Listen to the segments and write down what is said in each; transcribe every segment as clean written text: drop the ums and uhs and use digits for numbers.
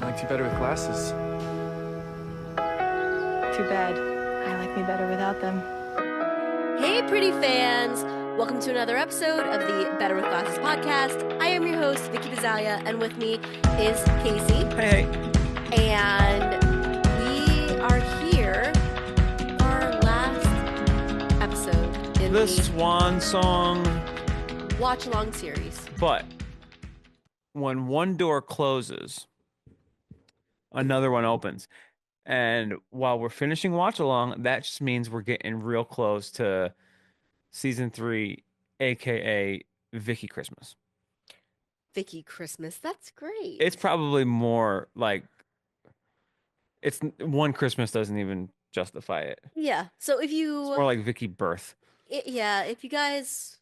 I liked you better with glasses. Too bad. I like me better without them. Hey, pretty fans! Welcome to another episode of the Better with Glasses podcast. I am your host, Vicky Bazalia, and with me is Casey. Hey. And we are here for our last episode in The Swan Song. watch-along series. But when one door closes, another one opens. And while we're finishing watch along, that just means we're getting real close to season 3, aka Vicky Christmas. Vicky Christmas, that's great. It's probably more like it's one Christmas doesn't even justify it. Yeah, so if It's you... more like Vicky birth. if you guys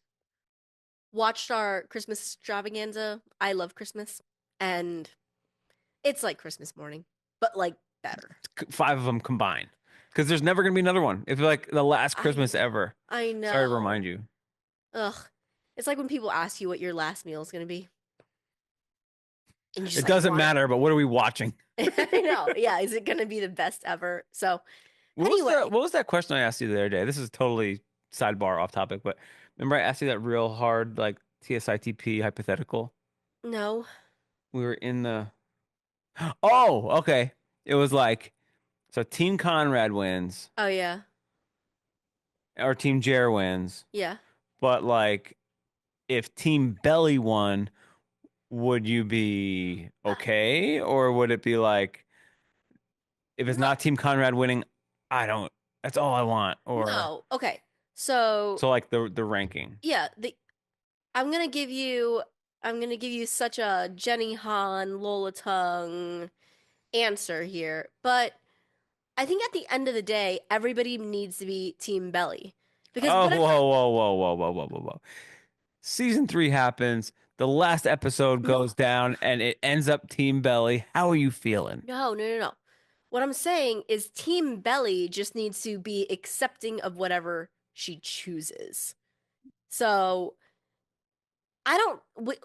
watched our Christmas extravaganza, I love Christmas, and it's like Christmas morning, but like better. 5 of them combined. Because there's never going to be another one. It's like the last Christmas ever. I know. Sorry to remind you. Ugh. It's like when people ask you what your last meal is going to be. And you just, It like, doesn't want it. matter, but what are we watching? I know. Yeah. Is it going to be the best ever? So, What anyway. was that question I asked you the other day? This is totally sidebar off topic, but remember I asked you that real hard, like TSITP hypothetical? No. We were in the... Oh, okay. It was like, so Team Conrad wins, Oh, yeah. or Team Jere wins, Yeah. but like, if Team Belly won, would you be okay? Or would it be like, if it's not Team Conrad winning, that's all I want? Or No. Okay. So like the ranking. yeah, I'm gonna give you such a Jenny Han, Lola Tongue answer here, but I think at the end of the day, everybody needs to be Team Belly. Because Oh, whatever, whoa. Season 3 happens. The last episode goes down and it ends up Team Belly. How are you feeling? no. What I'm saying is Team Belly just needs to be accepting of whatever she chooses. So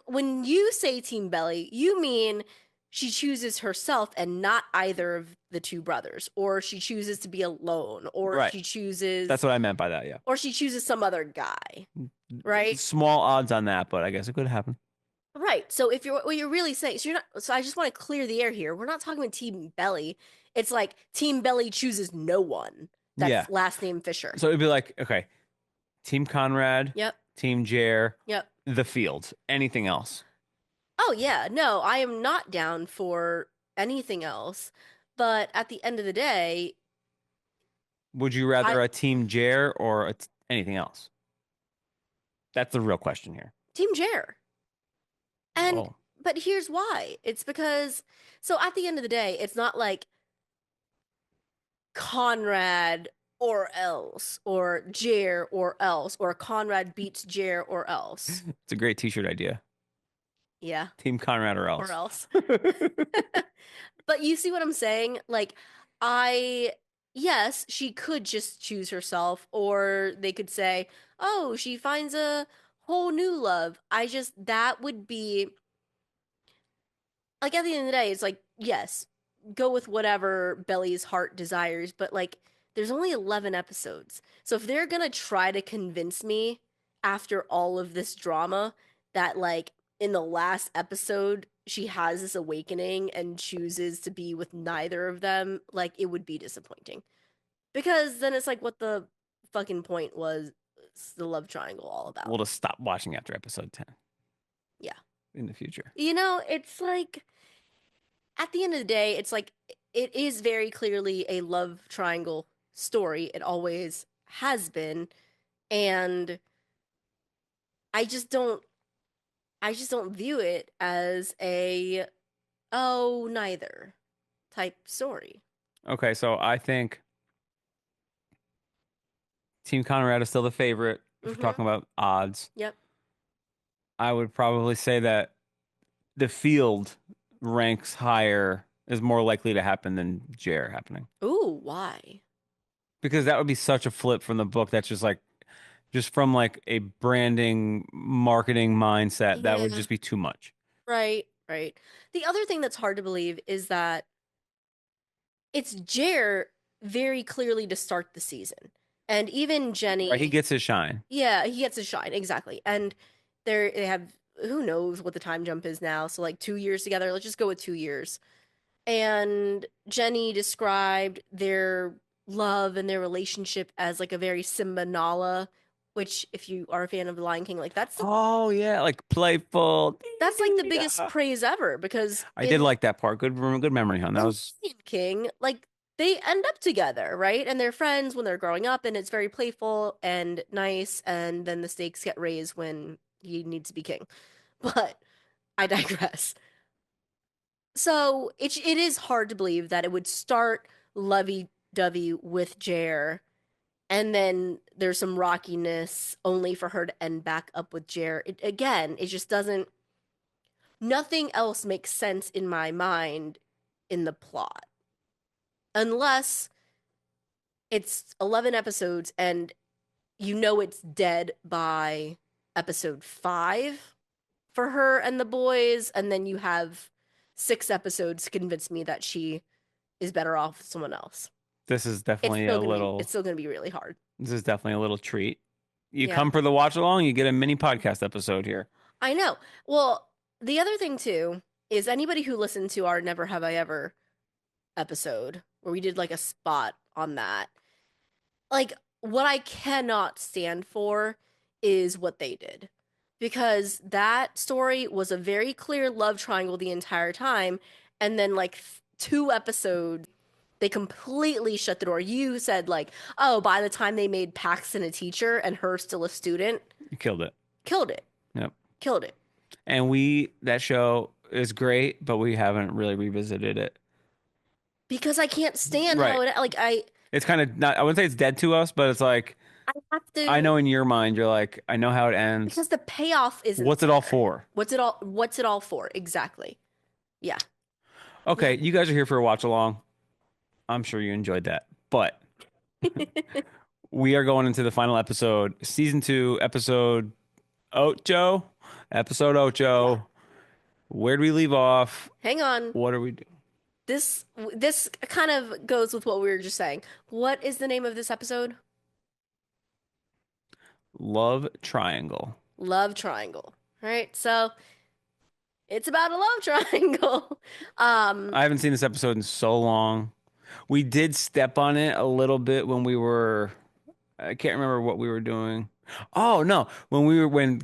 when you say Team Belly, you mean she chooses herself and not either of the two brothers, or she chooses to be alone, or Right. she chooses... That's what I meant by that, yeah. Or she chooses some other guy, right? Small odds on that, but I guess it could happen. Right. So what you're really saying, so I just want to clear the air here. We're not talking about Team Belly. It's like Team Belly chooses no one. That's Yeah. last name Fisher. So it'd be like, okay, Team Conrad, Yep. Team Jere, Yep. the Fields. Anything else? Oh yeah, no, I am not down for anything else. But at the end of the day, Would you rather a Team Jere or anything else? That's the real question here. Team Jere. And Whoa. but here's why. It's because so at the end of the day, it's not like Conrad or else, or Jere or else, or Conrad beats Jere or else. It's a great t-shirt idea. Yeah. Team Conrad or else. Or else. But you see what I'm saying? Like, yes, she could just choose herself, or they could say, oh, she finds a whole new love. That would be, like, at the end of the day, it's like, yes, go with whatever Belly's heart desires, but, like, there's only 11 episodes. So if they're gonna try to convince me after all of this drama that, like, in the last episode, she has this awakening and chooses to be with neither of them, like, it would be disappointing. Because then it's like, what the fucking point was the love triangle all about? We'll just stop watching after episode 10. Yeah. In the future. You know, it's like, at the end of the day, it's like, it is very clearly a love triangle story. It always has been. And I just don't view it as a, oh, neither type story. Okay, so I think Team Conrad is still the favorite if we're talking about odds. Yep. I would probably say that the Field ranks higher, is more likely to happen than Jere happening. Ooh, why? Because that would be such a flip from the book. That's just from like a branding, marketing mindset. That would Yeah. just be too much. Right. right? The other thing that's hard to believe is that it's Jer very clearly to start the season. And even Right, he Jenny, gets his shine. yeah, he gets a shine, exactly. And they have who knows what the time jump is now. So like 2 years together. Let's just go with 2 years. And Jenny described their love and their relationship as like a very Simba Nala, which if you are a fan of The Lion King, like Oh yeah, like playful. that's like the biggest praise ever because I did in like that part. Good memory, hon. That in was Lion King, like they end up together, right? And they're friends when they're growing up, and it's very playful and nice. And then the stakes get raised when he needs to be king. But I digress. So it is hard to believe that it would start lovey-dovey with Jer, and then there's some rockiness only for her to end back up with Jer. Again, it just doesn't. Nothing else makes sense in my mind in the plot unless it's 11 episodes and you know it's dead by episode 5 for her and the boys, and then you have 6 episodes to convince me that she is better off with someone else. this is It's definitely still a gonna be little it's still gonna be really hard. this is definitely a little treat. You Yeah, come for the watch along, you get a mini podcast episode here. I know. Well, the other thing too is anybody who listened to our Never Have I Ever episode where we did like a spot on that, like what I cannot stand for is what they did. Because that story was a very clear love triangle the entire time. And then, like, 2 episodes, they completely shut the door. You said, like, oh, by the time they made Paxton a teacher and her still a student, You killed it. killed it. Yep. Killed it. And that show is great, but we haven't really revisited it. Because I can't stand Right. how it, like, It's kind of not, I wouldn't say it's dead to us, but it's like, I have I to, know in your mind, you're like, I know how it ends. because the payoff isn't What's it all there. for? What's it all for? Exactly. Yeah. Okay, you guys are here for a watch along. I'm sure you enjoyed that. But we are going into the final episode, season 2, episode Ocho. Episode Ocho. Where do we leave off? Hang on. What are we doing? This kind of goes with what we were just saying. What is the name of this episode? Love Triangle. Love Triangle. All right, so it's about a love triangle. I haven't seen this episode in so long. We did step on it a little bit when we were, I can't remember what we were doing. Oh no, when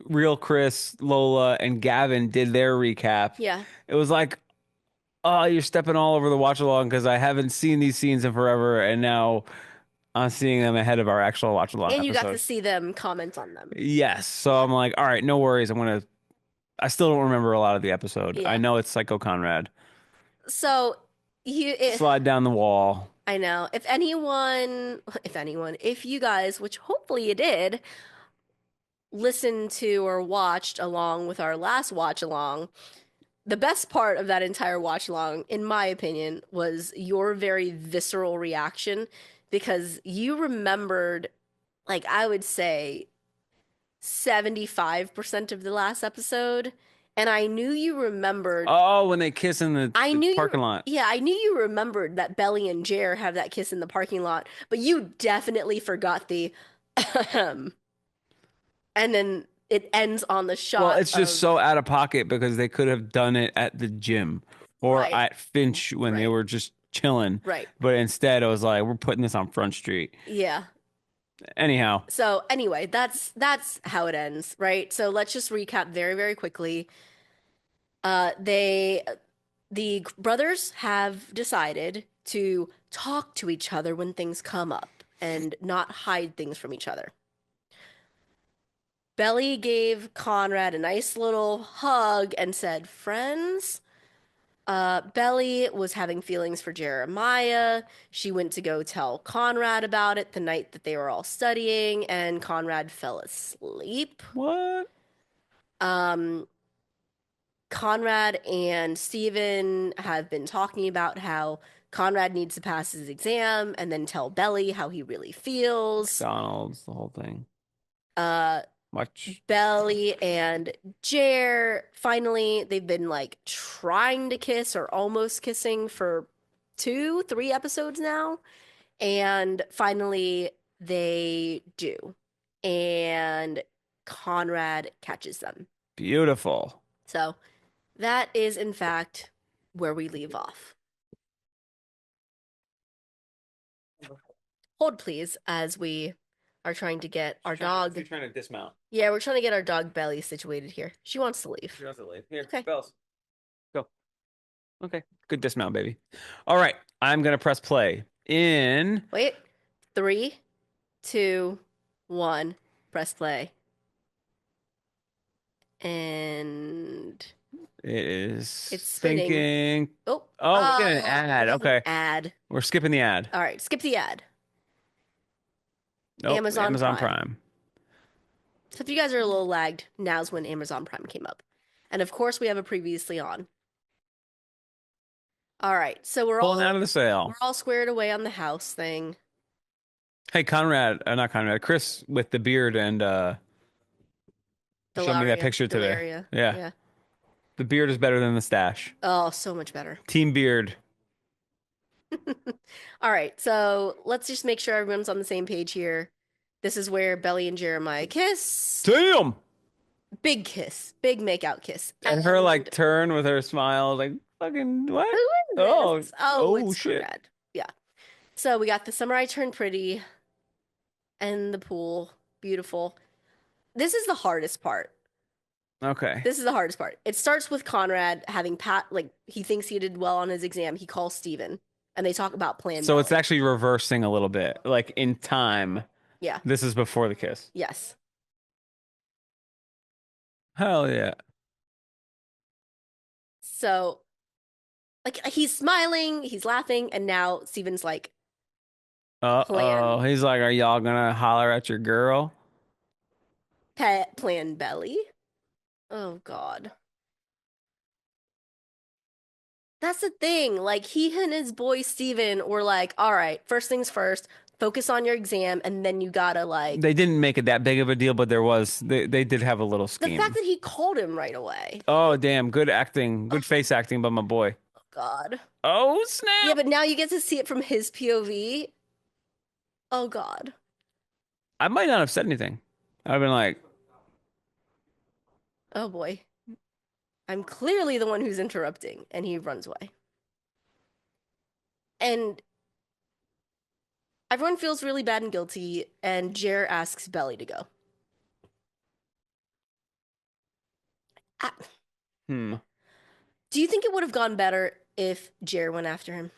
Real Chris, Lola, and Gavin did their recap, Yeah, it was like, oh, you're stepping all over the watch along because I haven't seen these scenes in forever, and now I'm seeing them ahead of our actual watch along and you got to episode. see them comment on them. Yes, so I'm like, all right, no worries. I still don't remember a lot of the episode. I Yeah. know it's Psycho Conrad. So Slide down the wall. I know if you guys, which hopefully you did, listened to or watched along with our last watch along. The best part of that entire watch along, in my opinion, was your very visceral reaction because you remembered, like, I would say 75% of the last episode. And I knew you remembered. Oh, when they kiss in the parking lot. Yeah, I knew you remembered that Belly and Jer have that kiss in the parking lot, but you definitely forgot the and then it ends on the shot. Well, it's just of, so out of pocket because they could have done it at the gym or Right. at Finch when they Right. were just chilling. Right. But instead, I was like, we're putting this on Front Street. Yeah. Anyhow, So anyway, that's how it ends, right? So let's just recap very, very quickly. The brothers have decided to talk to each other when things come up and not hide things from each other. Belly gave Conrad a nice little hug and said, "Friends." Belly was having feelings for Jeremiah. She went to go tell Conrad about it the night that they were all studying, and Conrad fell asleep. what? Um, Conrad and Steven have been talking about how Conrad needs to pass his exam and then tell Belly how he really feels. McDonald's, the whole thing. Much. Belly and Jere, finally, they've been like trying to kiss or almost kissing for 2, 3 episodes now. And finally, they do. And Conrad catches them. Beautiful. So that is, in fact, where we leave off. Hold, please, as we are trying to get our dog. You're trying to dismount. Yeah, we're trying to get our dog Belly situated here. She wants to leave. She wants to leave. Here, Okay. Bells. Go. Okay. Good dismount, baby. All right. I'm gonna press play in. Wait. 3, 2, 1. Press play. And It is it's spinning. thinking. Oh, Oh, we get an ad. Okay. Ad. We're skipping the ad. All right, skip the ad. Nope, Amazon Prime. Prime. So if you guys are a little lagged, now's when Amazon Prime came up. And of course, we have a previously on. All right, so Pulling out of the sale. we're all squared away on the house thing. Hey, Conrad, not Conrad, Chris with the beard and showed me that picture today. Yeah. The beard is better than the stash. Oh, so much better. Team beard. All right, so let's just make sure everyone's on the same page here. This is where Belly and Jeremiah kiss. Damn. Big kiss. Big makeout kiss. And her like turn with her smile, like fucking what? Who is Oh, this? Oh, it's shit. Conrad. Yeah. So we got the samurai turn pretty and the pool. Beautiful. This is the hardest part. Okay. This is the hardest part. It starts with Conrad having he thinks he did well on his exam. He calls Steven and they talk about plan So Belly. it's actually reversing a little bit, like in time. Yeah. This is before the kiss. Yes. Hell yeah. So, like, he's smiling, he's laughing, and now Steven's like, Uh-oh. He's like, are y'all gonna holler at your girl? plan Belly. Oh, God. That's the thing. Like, he and his boy Steven were like, all right, first things first, focus on your exam, and then you gotta, like. They didn't make it that big of a deal, but they did have a little scheme. The fact that he called him right away. Oh, damn. Good acting. Good face acting by my boy. Oh, God. Oh, snap. Yeah, but now you get to see it from his POV. Oh, God. I might not have said anything. I've been like, Oh, boy. I'm clearly the one who's interrupting, and he runs away. And everyone feels really bad and guilty, and Jer asks Belly to go. hmm. Do you think it would have gone better if Jer went after him?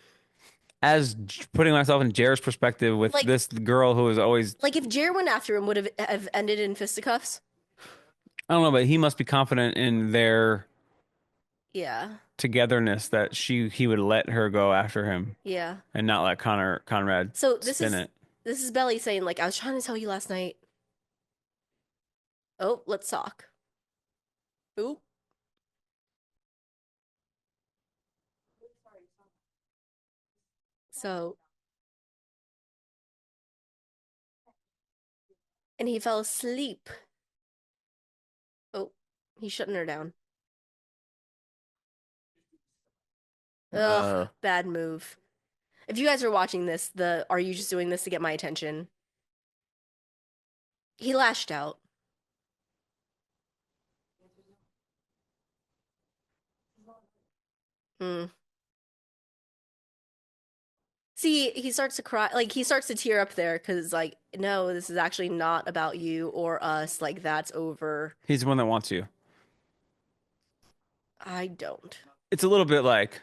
As putting myself in Jared's perspective with Like- this girl who is always, Like, if Jer went after him, would have ended in fisticuffs? I don't know, but he must be confident in their Yeah. togetherness that he would let her go after him Yeah. and not let Conrad So this spin it. This is Belly saying, like, I was trying to tell you last night. Oh, let's talk. Oop. So, and he fell asleep. Oh, he's shutting her down. Ugh, bad move. If you guys are watching this, are you just doing this to get my attention? He lashed out. Hmm. See, he starts to cry, like he starts to tear up there because, like, no, this is actually not about you or us. Like, that's over. He's the one that wants you. I don't. It's a little bit like,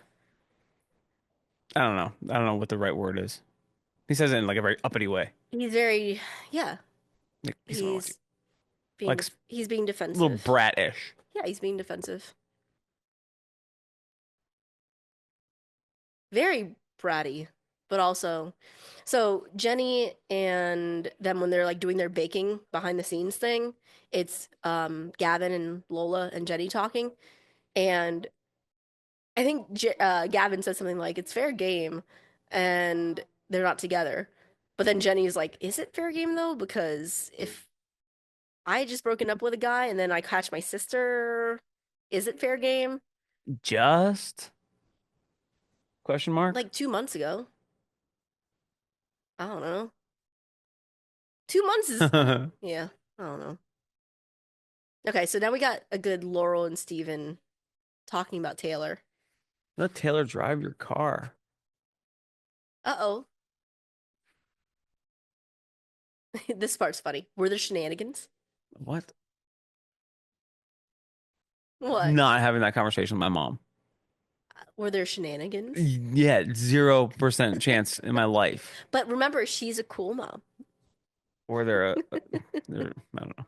I don't know. I don't know what the right word is. He says it in like a very uppity way. He's very, yeah. Like, he's the one that wants you. He's being A defensive. little brat-ish. Yeah, he's being defensive. Very bratty, but also. So Jenny and them, when they're like doing their baking behind the scenes thing, it's Gavin and Lola and Jenny talking, and I think Gavin says something like it's fair game, and they're not together. But then Jenny's like, is it fair game though? Because if I just broken up with a guy and then I catch my sister. Is it fair game? Just question mark? Like 2 months ago. I don't know. 2 months is, yeah, I don't know. Okay, so now we got a good Laurel and Steven talking about Taylor. Let Taylor drive your car. Uh-oh. This part's funny. Were there shenanigans? What? What? Not having that conversation with my mom. Were there shenanigans? Yeah, 0% chance in my life. But remember, she's a cool mom. Or they're I don't know.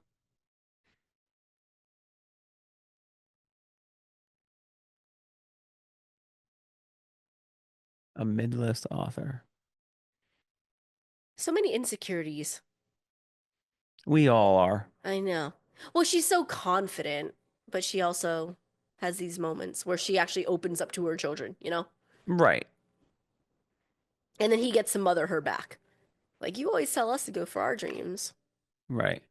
A mid-list author. So many insecurities. We all are. I know. Well, she's so confident, but she also has these moments where she actually opens up to her children, you know? Right. And then he gets to mother her back. Like, you always tell us to go for our dreams. Right.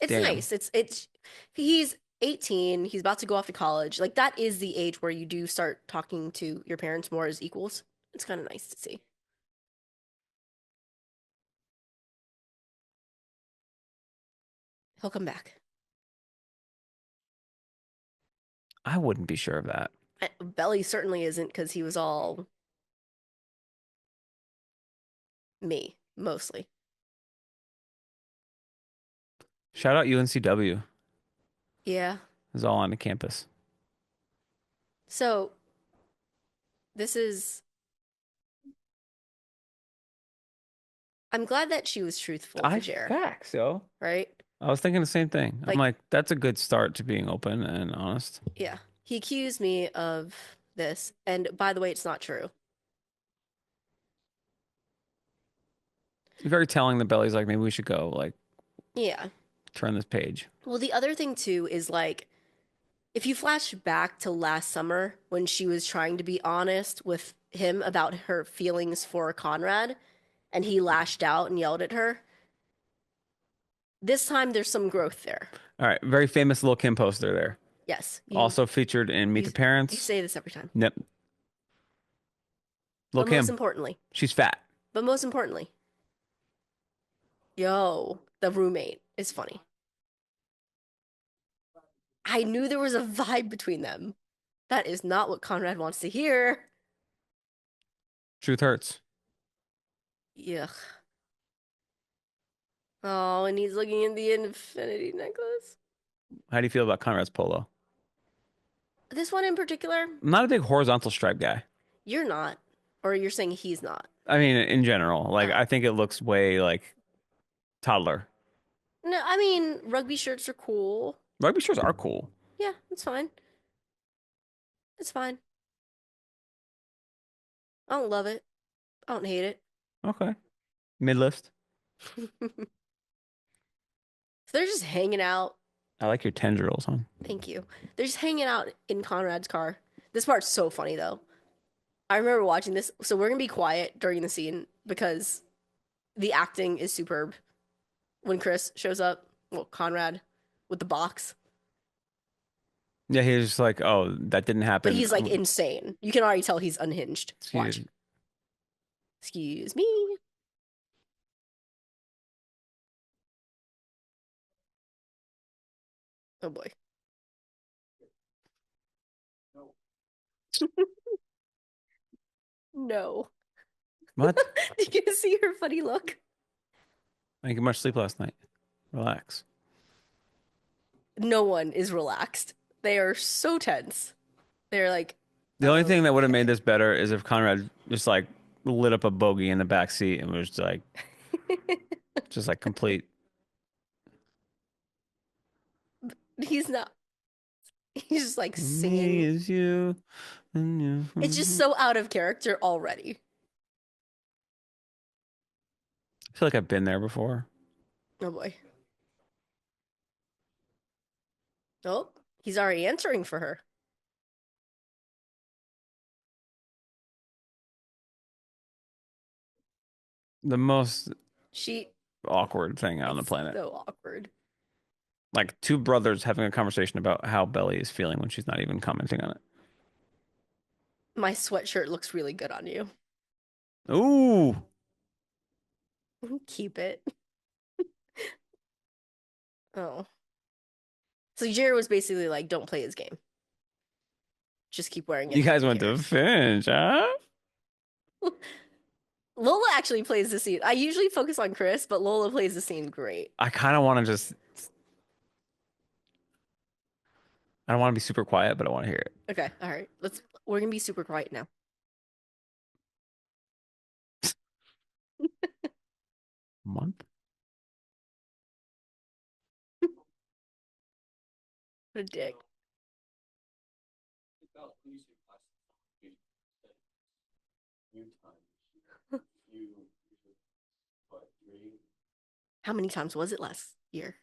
It's Damn. nice. It's he's 18, he's about to go off to college. Like that is the age where you do start talking to your parents more as equals. It's kind of nice to see. He'll come back. I wouldn't be sure of that. Belly certainly isn't because he was all me, mostly. Shout out UNCW. Yeah. It's all on the campus. So this is I'm glad that she was truthful to I Jer, facts, yo. right? I was thinking the same thing. I'm Like, like, that's a good start to being open and honest. yeah. He accused me of this, and by the way, it's not true. Very telling the belly's like, maybe we should go, like, Yeah. turn this page. Well, the other thing too is like if you flash back to last summer when she was trying to be honest with him about her feelings for Conrad and he lashed out and yelled at her, this time there's some growth there. All right. Very famous Lil Kim poster there. Yes. Also featured in Meet you, the Parents. you say this every time. Yep. Lil But most Kim. importantly, She's fat. yo, the roommate is funny. I knew there was a vibe between them. That is not what Conrad wants to hear. Truth hurts. Yuck. Oh, and he's looking at the infinity necklace. How do you feel about Conrad's polo? This one in particular, I'm not a big horizontal stripe guy. you're not. Or you're saying he's not. I mean, in general, like, Oh. I think it looks way like toddler. No, I mean, rugby shirts are cool. Rugby shirts are cool. Yeah, it's fine. It's fine. I don't love it. I don't hate it. Okay. Mid-list. So they're just hanging out. I like your tendrils, huh? Thank you. They're just hanging out in Conrad's car. This part's so funny, though. I remember watching this. So we're going to be quiet during the scene because the acting is superb. When Chris shows up, well, Conrad with the box. Yeah, he's just like, oh, that didn't happen. But he's like insane. You can already tell he's unhinged. Watch. Excuse me. Oh boy. No. What? Did you see her funny look? I didn't get much sleep last night. Relax. No one is relaxed. They are so tense. They're like, The only thing that would have okay. made this better is if Conrad just like lit up a bogey in the back seat and was just like complete. He's not. He's just like Me singing. is you. And you. It's just so out of character already. I feel like I've been there before. Oh boy. Oh, he's already answering for her. The most She. awkward thing on the It's planet. so awkward. Like two brothers having a conversation about how Belly is feeling when she's not even commenting on it. My sweatshirt looks really good on you. Ooh, Keep it. Oh. So Jere was basically like, don't play his game. Just keep wearing it. you guys Nobody went to cares. finish, huh? Lola actually plays the scene. I usually focus on Chris, but Lola plays the scene great. I kind of want to just. I don't want to be super quiet, but I want to hear it. Okay, all right. We're gonna be super quiet now. Month? What a dick. How many times was it last year?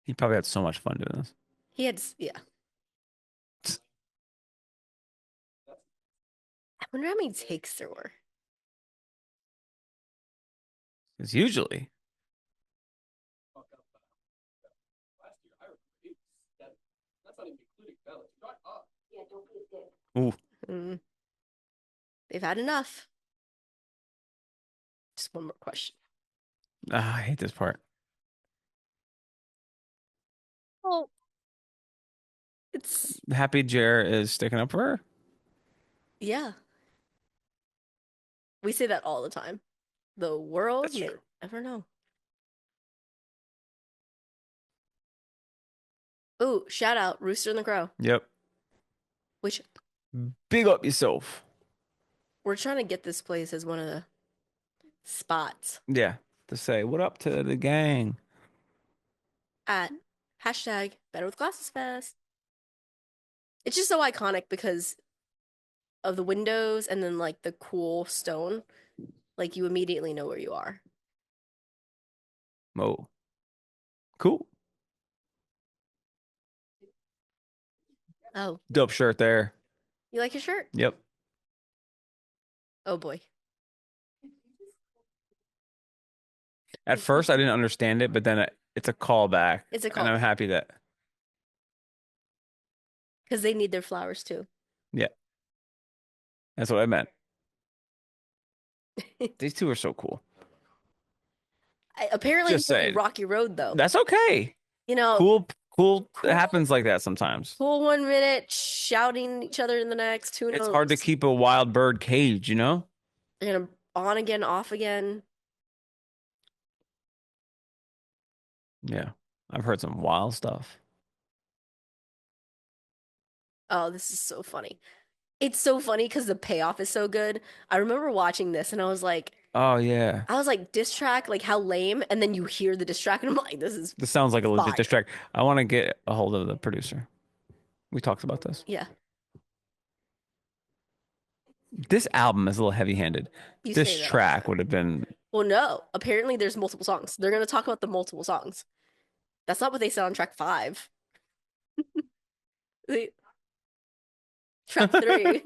He probably had so much fun doing this. He had, yeah. I wonder how many takes there were. Because usually, ooh, Mm, they've had enough. Just one more question. I hate this part. Oh, it's Happy Jer is sticking up for her. yeah. We say that all the time. The world That's may true. never know. Ooh, shout out Rooster and the Crow, Yep. which Big up yourself. we're trying to get this place as one of the spots Yeah. To say what up to the gang. at hashtag Better with Glasses Fest. It's just so iconic because of the windows and then like the cool stone. Like you immediately know where you are. Oh, cool. Oh, Dope shirt there. you like your shirt? Yep. Oh boy. At first, I didn't understand it, but then it's a callback, It's a and call I'm happy that. because they need their flowers too. Yeah, that's what I meant. These two are so cool. Apparently, Just it's a saying. rocky road though. That's okay. You know, Cool, cool. It cool, happens like that sometimes. cool 1 minute, shouting each other in the next. Who It's hard to knows? keep a wild bird caged, you know? They're gonna on again, off again. Yeah. I've heard some wild stuff. Oh, this is so funny. It's so funny because the payoff is so good. I remember watching this and Oh, yeah. diss track, like how lame. And then you hear the diss track and I'm like, this is This sounds like a legit fire. distract. I want to get a hold of the producer. We talked about this. Yeah, This album is a little heavy-handed. you This say that all the track time. would have been. Well, no, apparently there's multiple songs. They're gonna talk about the multiple songs. That's not what they said on track 5. They, track 3.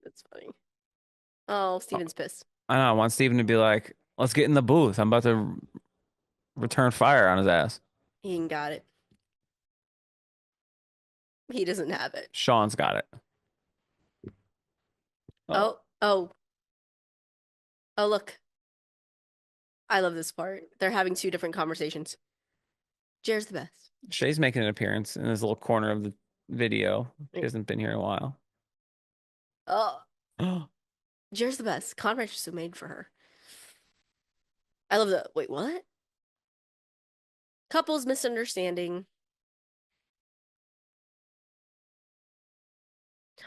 That's funny. Oh, Steven's pissed. I don't know. I want Steven to be like, let's get in the booth. I'm about to return fire on his ass. He ain't got it. He doesn't have it. Sean's got it. Oh, Oh, oh, oh, look. I love this part. They're having 2 different conversations. Jared's the best. Shay's making an appearance in this little corner of the video. She Mm. hasn't been here in a while. Oh, Oh, Jared's the best. Conrad just so made for her. I love the wait, what? Couples misunderstanding.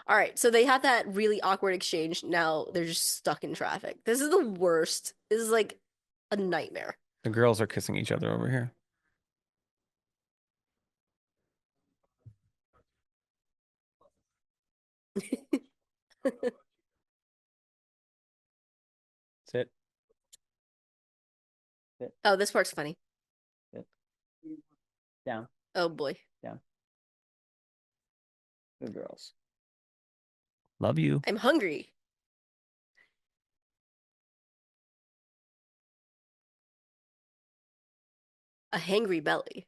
All right, so they had that really awkward exchange. Now they're just stuck in traffic. This is the worst. This is like a nightmare. the girls are kissing each other over here. Sit. Sit. Oh, this part's funny. Sit. Down. Oh boy. Down. The girls. Love you. I'm hungry. A hangry belly.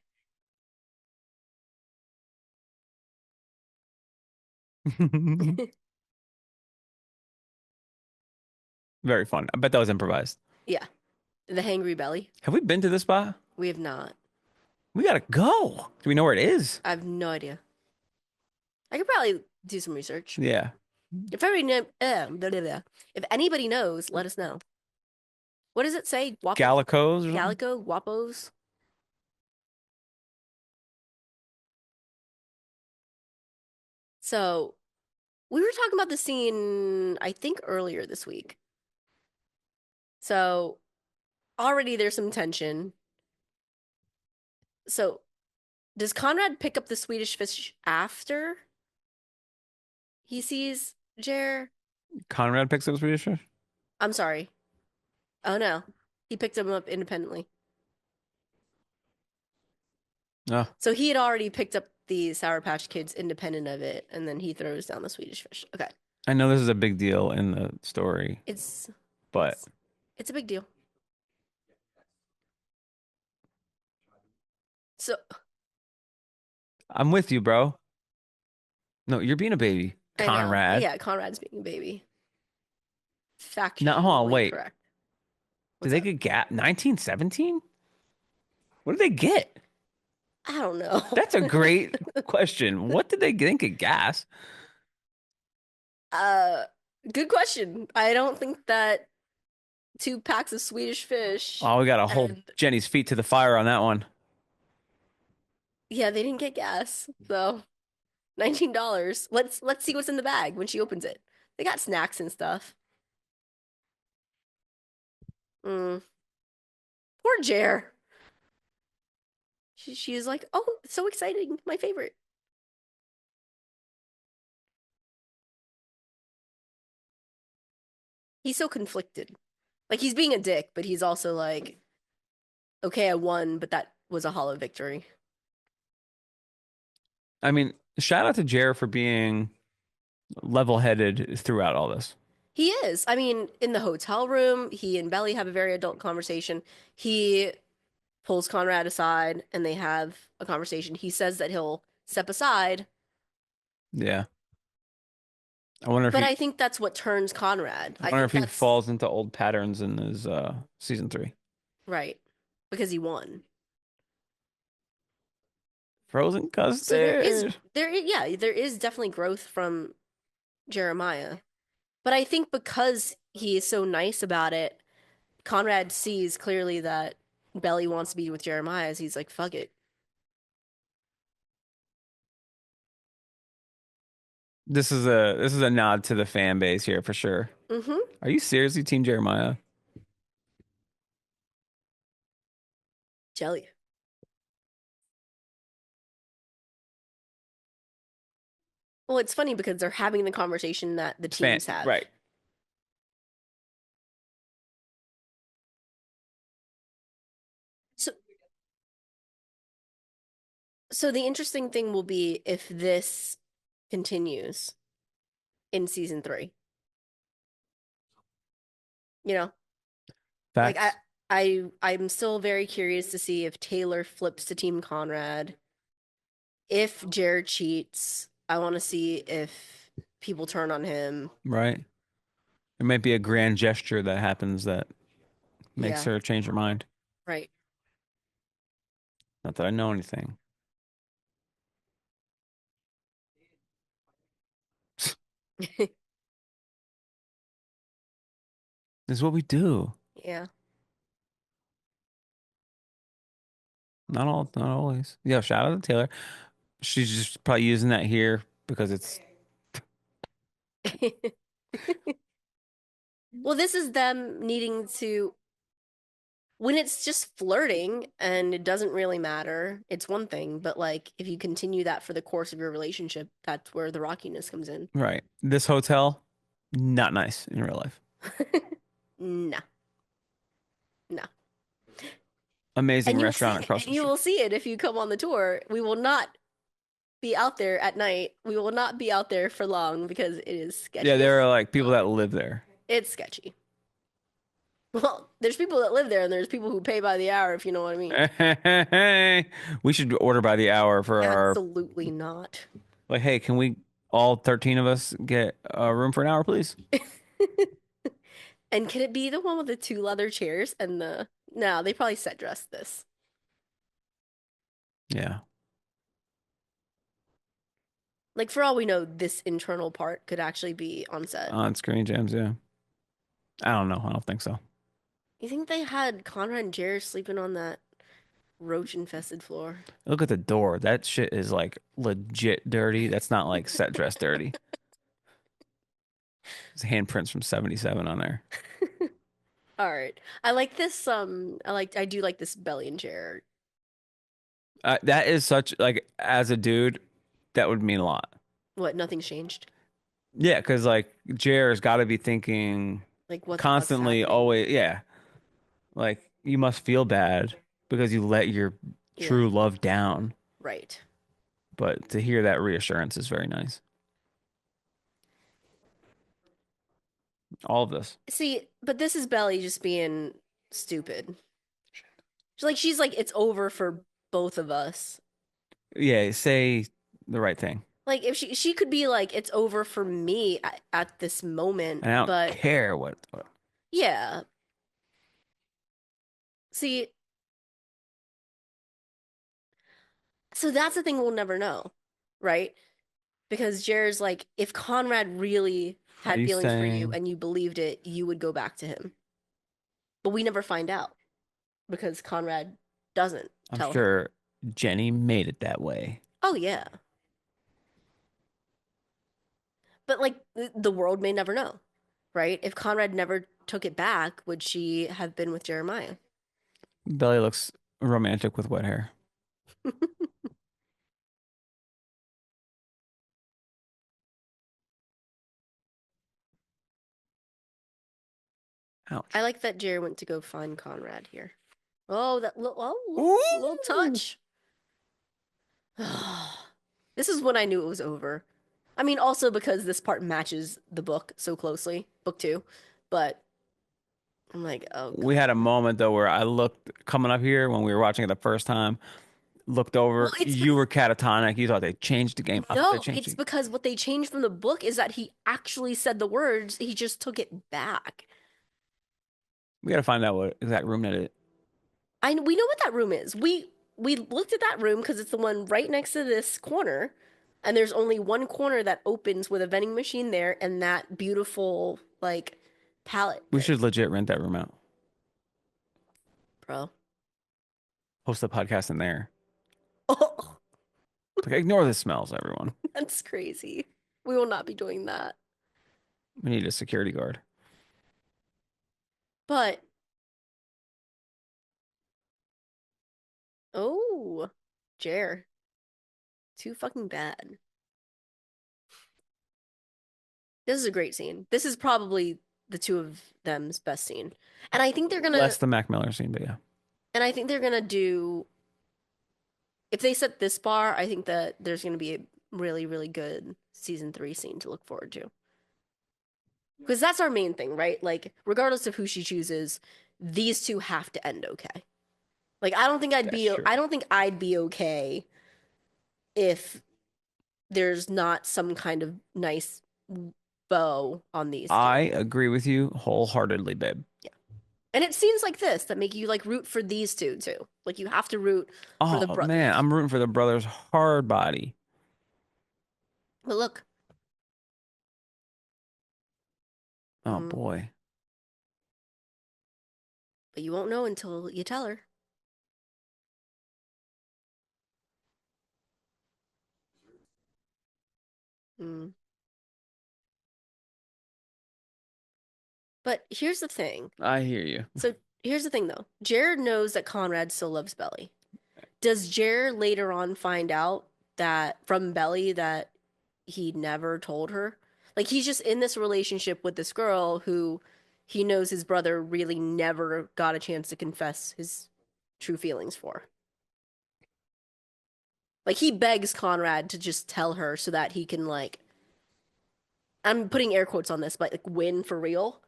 Very fun. I bet that was improvised. Yeah, the hangry belly. Have we been to this spot? We have not. We gotta go. Do we know where it is? I have no idea. I could probably do some research. Yeah. If if anybody knows, let us know. What does it say? Gallicos or something? Gallico? Guapos? So, we were talking about the scene, I think, earlier this week. So, already there's some tension. So, does Conrad pick up the Swedish fish after he sees Jer? Conrad picks up Swedish fish? I'm sorry. Oh no. He picked him up independently. Oh, So he had already picked up the Sour Patch Kids independent of it, and then he throws down the Swedish fish. Okay. I know this is a big deal in the story, It's but it's a big deal. So I'm with you, bro. No, you're being a baby, I know. Conrad. Yeah, Conrad's being a baby. Factually No, hold on, wait. correct. Did What's they up? get gap 1917? What did they get? I don't know. That's a great question. What did they think of gas? uh good question. I don't think that 2 packs of Swedish fish Oh, we gotta hold and Jenny's feet to the fire on that one. yeah, they didn't get gas. So $19. Let's see what's in the bag when she opens it. They got snacks and stuff. Mm. Poor Jer. She is like, oh, so exciting, my favorite. He's so conflicted. Like he's being a dick, but he's also like, okay, I won, but that was a hollow victory. I mean, shout out to Jer for being level-headed throughout all this. He is. I mean, in the hotel room, he and Belly have a very adult conversation. He pulls Conrad aside and they have a conversation. He says that he'll step aside, Yeah. I wonder if but he I think that's what turns Conrad. I I wonder think if he that's falls into old patterns in his season 3. right because he won. Frozen So custard. there is definitely growth from Jeremiah. But I think because he is so nice about it, Conrad sees clearly that Belly wants to be with Jeremiah as he's like, fuck it. This is a nod to the fan base here for sure. Mm-hmm. Are you seriously Team Jeremiah? Jelly. Well, it's funny because they're having the conversation that the Fan, teams have. right. So so the interesting thing will be if this continues in season 3. You know? Like Facts. I'm still very curious to see if Taylor flips to Team Conrad. If Jared cheats, I want to see if people turn on him. Right. There might be a grand gesture that happens that makes Yeah, her change her mind. right. Not that I know anything. This is what we do. Yeah. Not always. Yeah, shout out to Taylor. She's just probably using that here because it's Well, this is them needing to when it's just flirting and it doesn't really matter, it's one thing, but like if you continue that for the course of your relationship, that's where the rockiness comes in. right. This hotel, not nice in real life. No. No. Amazing And you'll see restaurant it, across and the you street. will see it if you come on the tour. We will not be out there at night. We will not be out there for long because it is sketchy. Yeah, there are like as people fuck. that live there. It's sketchy. Well, there's people that live there and there's people who pay by the hour, if you know what I mean. We should order by the hour for our Absolutely not. like, hey, can we all 13 of us get a room for an hour, please? And can it be the one with the two leather chairs and the no, they probably set dressed this. Yeah. Like for all we know, this internal part could actually be on set. On screen gems, yeah. I don't know. I don't think so. You think they had Conrad and Jared sleeping on that roach infested floor? Look at the door. That shit is like legit dirty. That's not like set dress dirty. There's handprints from 77 on there. All right. I like this I do like this belly and chair. That is such like as a dude, that would mean a lot. What, nothing's changed? Yeah, because like Jer's got to be thinking Like what's constantly, happening? always, yeah. Like you must feel bad because you let your Yeah, true love down. right. But to hear that reassurance is very nice. All of this. See, but this is Belly just being stupid. She's like, it's over for both of us. Yeah, say the right thing. Like if she could be like, it's over for me at this moment, And I don't but care what. yeah. See, so that's the thing we'll never know, right? Because Jer's like, if Conrad really Are had you feelings for you saying? and you believed it, you would go back to him. But we never find out because Conrad doesn't I'm tell her. sure Jenny made it that way. Oh yeah. But like the world may never know, right? If Conrad never took it back, would she have been with Jeremiah? Belly looks romantic with wet hair. I Ouch. like that Jerry went to go find Conrad here. Oh, little Ooh. touch. This is when I knew it was over. I mean, also because this part matches the book so closely, book two. But I'm like, oh We god. had a moment though where I looked coming up here when we were watching it the first time, looked Well, over. it's You were catatonic. You thought they changed the game. I thought they no, changed it's it. because what they changed from the book is that he actually said the words. He just took it back. We gotta find out what exact room that is. We know what that room is. We looked at that room because it's the one right next to this corner, and there's only one corner that opens with a vending machine there and that beautiful like palette We thing, should legit rent that room out. bro. Host the podcast in there. Oh, Like, ignore the smells, everyone. that's crazy. We will not be doing that. We need a security guard. But oh, Jer, too fucking bad. This is a great scene. This is probably the two of them's best scene. And I think they're gonna Less the Mac Miller scene, but yeah. and I think they're gonna do if they set this bar, I think that there's gonna be a really, really good season three scene to look forward to. Because that's our main thing, right? Like, regardless of who she chooses, these two have to end okay. Like, That's true. I don't think I'd be okay if there's not some kind of nice bow on these two. I agree with you wholeheartedly, babe. Yeah. And it's scenes like this that make you like root for these two too. Like you have to root for the Oh man, brothers. I'm rooting for the brothers hard body. But look, Oh mm, boy. but you won't know until you tell her. Mm. But here's the thing. I hear you. So here's the thing though. Jared knows that Conrad still loves Belly. Does Jared later on find out that from Belly that he never told her? Like he's just in this relationship with this girl who he knows his brother really never got a chance to confess his true feelings for. Like he begs Conrad to just tell her so that he can like I'm putting air quotes on this, but like win for real.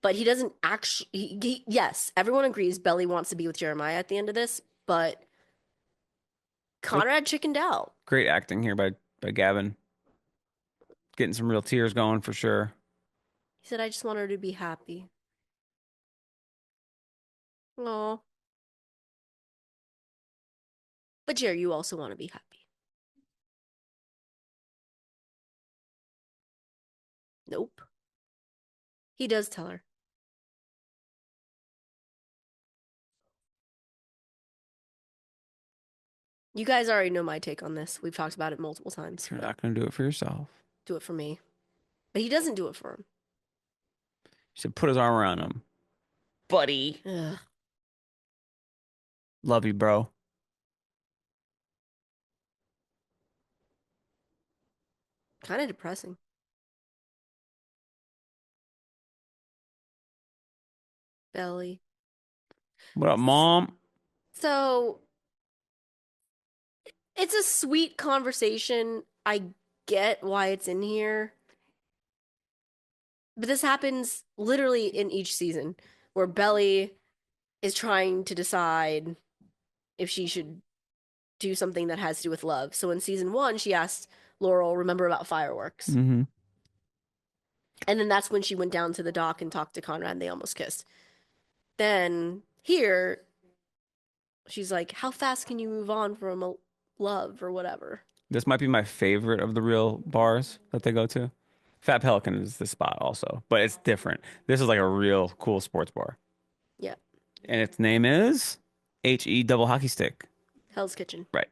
But he doesn't actually yes, everyone agrees Belly wants to be with Jeremiah at the end of this, but Conrad chickened out. Great acting here by Gavin. Getting some real tears going for sure. He said I just want her to be happy. Oh. But Jerry, you also want to be happy. Nope. He does tell her. You guys already know my take on this. We've talked about it multiple times. You're not going to do it for yourself. Do it for me. But he doesn't do it for him. He said, put his arm around him. Buddy. Ugh. Love you, bro. Kind of depressing. Belly. What up, Mom? So it's a sweet conversation. I get why it's in here. But this happens literally in each season where Belly is trying to decide if she should do something that has to do with love. So in season 1, she asked Laurel, remember about fireworks. Mm-hmm. And then that's when she went down to the dock and talked to Conrad and they almost kissed. Then here, she's like, how fast can you move on from a love or whatever? This might be my favorite of the real bars that they go to. Fat Pelican is the spot also, but it's different. This is like a real cool sports bar. Yeah. And its name is HE Double Hockey Stick. Hell's Kitchen. Right.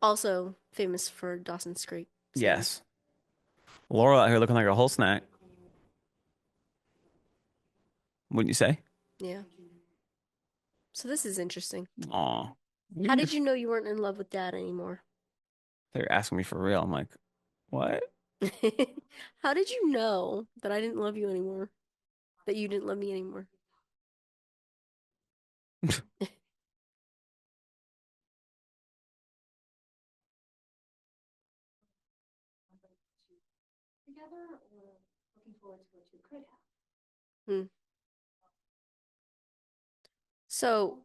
Also famous for Dawson's Creek. Yes. Laurel out here looking like a whole snack. Wouldn't you say? Yeah. So this is interesting. Aw. How did you know you weren't in love with Dad anymore? They're asking me for real. I'm like, what? How did you know that I didn't love you anymore? That you didn't love me anymore? Hmm. So,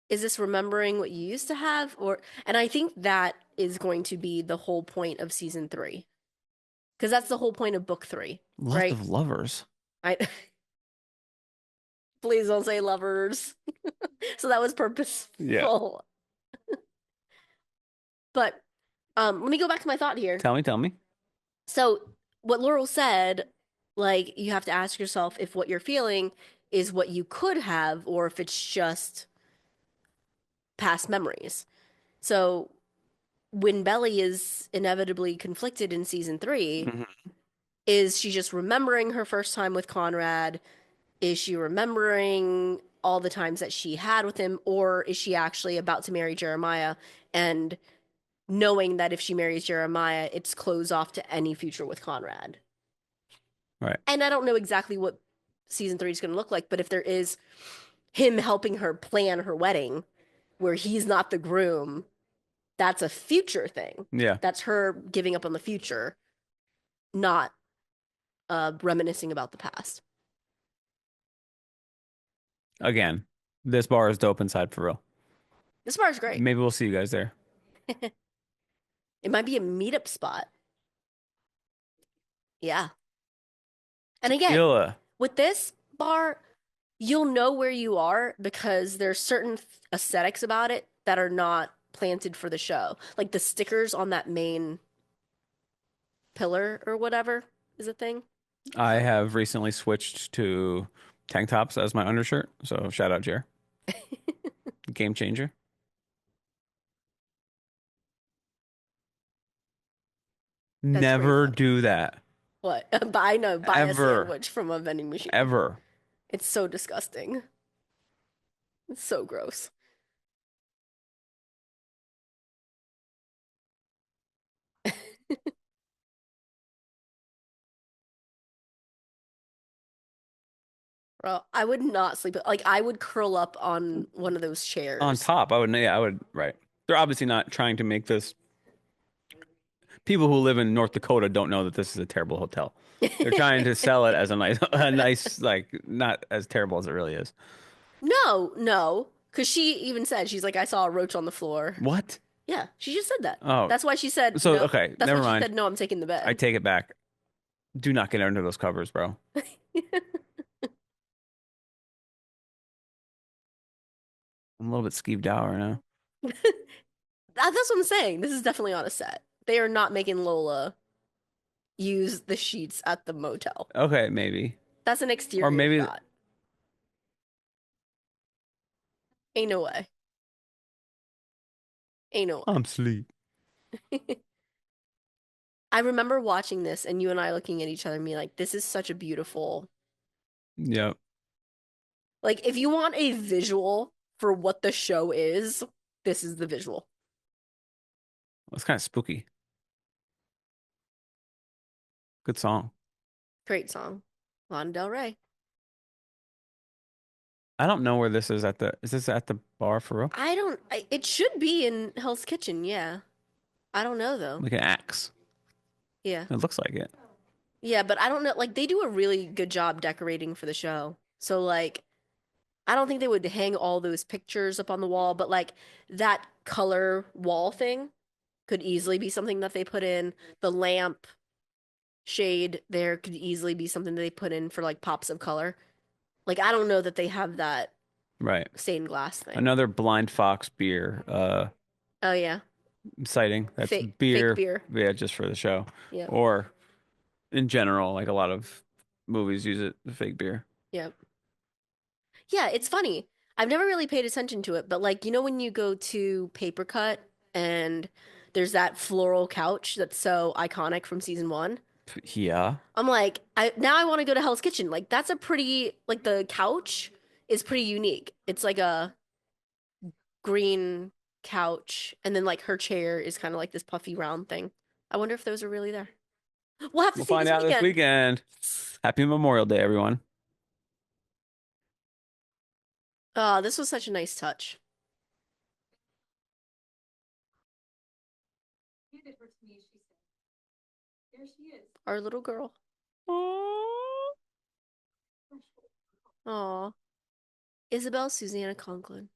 is this remembering what you used to have, or and I think that is going to be the whole point of season 3. Because that's the whole point of book 3, Lots right? of lovers. I Please don't say lovers. So that was purposeful. Yeah. But let me go back to my thought here. Tell me. So what Laurel said, like you have to ask yourself if what you're feeling is what you could have or if it's just past memories. So when Belly is inevitably conflicted in season 3, Mhm. is she just remembering her first time with Conrad? Is she remembering all the times that she had with him? Or is she actually about to marry Jeremiah and knowing that if she marries Jeremiah, it's closed off to any future with Conrad? Right. And I don't know exactly what season 3 is going to look like, but if there is him helping her plan her wedding where he's not the groom, that's a future thing. Yeah. That's her giving up on the future, not reminiscing about the past. Again, this bar is dope inside for real. This bar is great. Maybe we'll see you guys there. It might be a meetup spot. Yeah. And again, Illa. with this bar, you'll know where you are because there's certain aesthetics about it that are not planted for the show. Like the stickers on that main pillar or whatever is a thing. I have recently switched to tank tops as my undershirt. So shout out, Jere. Game changer. That's very Never funny. do that. What? I know, buy a Ever. sandwich from a vending machine. Ever. It's so disgusting. It's so gross. Bro, I would not sleep. Like I would curl up on one of those On chairs. top, I would, yeah, I would, right. They're obviously not trying to make this. People who live in North Dakota don't know that this is a terrible hotel. They're trying to sell it as a nice, a nice, like, not as terrible as it really is. No, no. Because she even said, she's like, I saw a roach on the floor. What? Yeah, she just said that. Oh, That's why she said so no. okay, That's why never she mind. said no, I'm taking the I bed. take it back. Do not get under those covers, bro. I'm a little bit skeeved out right now. That's what I'm saying. This is definitely on a set. They are not making Lola use the sheets at the motel. Okay, maybe. That's an Or exterior maybe shot. Ain't no way. Ain't no I'm asleep. way. I remember watching this and you and I looking at each other and being like, this is such a beautiful. Yep. Like, if you want a visual for what the show is, this is the visual. It's kind of spooky. Good song. Great song. Lana Del Rey. I don't know where this is at the. Is this at the bar for real? It should be in Hell's Kitchen, yeah. I don't know though. Like an axe. Yeah. It looks like it. Yeah, but I don't know. Like, they do a really good job decorating for the show. So, like, I don't think they would hang all those pictures up on the wall, but like that color wall thing could easily be something that they put in. The lamp shade there could easily be something that they put in for like pops of color. Like, I don't know that they have that Right. stained glass thing. Another Blind Fox beer Oh yeah. sighting. That's Fake beer, beer. yeah, just for the show. Yep. Or in general, like a lot of movies use it, the fake beer. Yep. Yeah, it's funny. I've never really paid attention to it, but like, when you go to Paper Cut and there's that floral couch that's so iconic from season one. Yeah. I'm like, I want to go to Hell's Kitchen. Like, that's a pretty, like, the couch is pretty unique. It's like a green couch, and then like her chair is kind of like this puffy round thing. I wonder if those are really there. We'll have to We'll see find this out this weekend. weekend. Happy Memorial Day, everyone. Oh, this was such a nice touch. Our little girl. Aw. Isabel Susanna Conklin.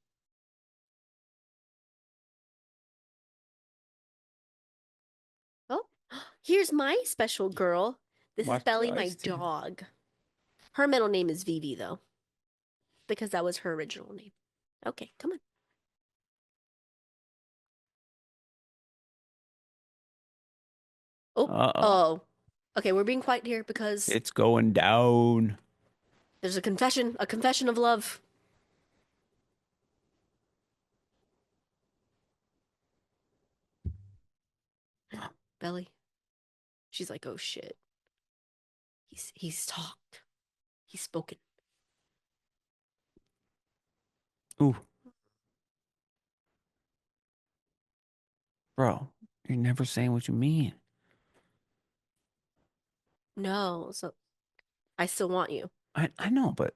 Oh, here's my special girl. This is Watch the Belly, my ice tea. dog. Her middle name is Vivi, though, because that was her original name. Okay, come on. Oh, Uh-oh. oh. Okay, we're being quiet here because It's going down. there's a confession of love. Belly. She's like, oh shit. He's talked. He's spoken. Ooh, bro, you're never saying what you mean. No, so I still want you. I know, but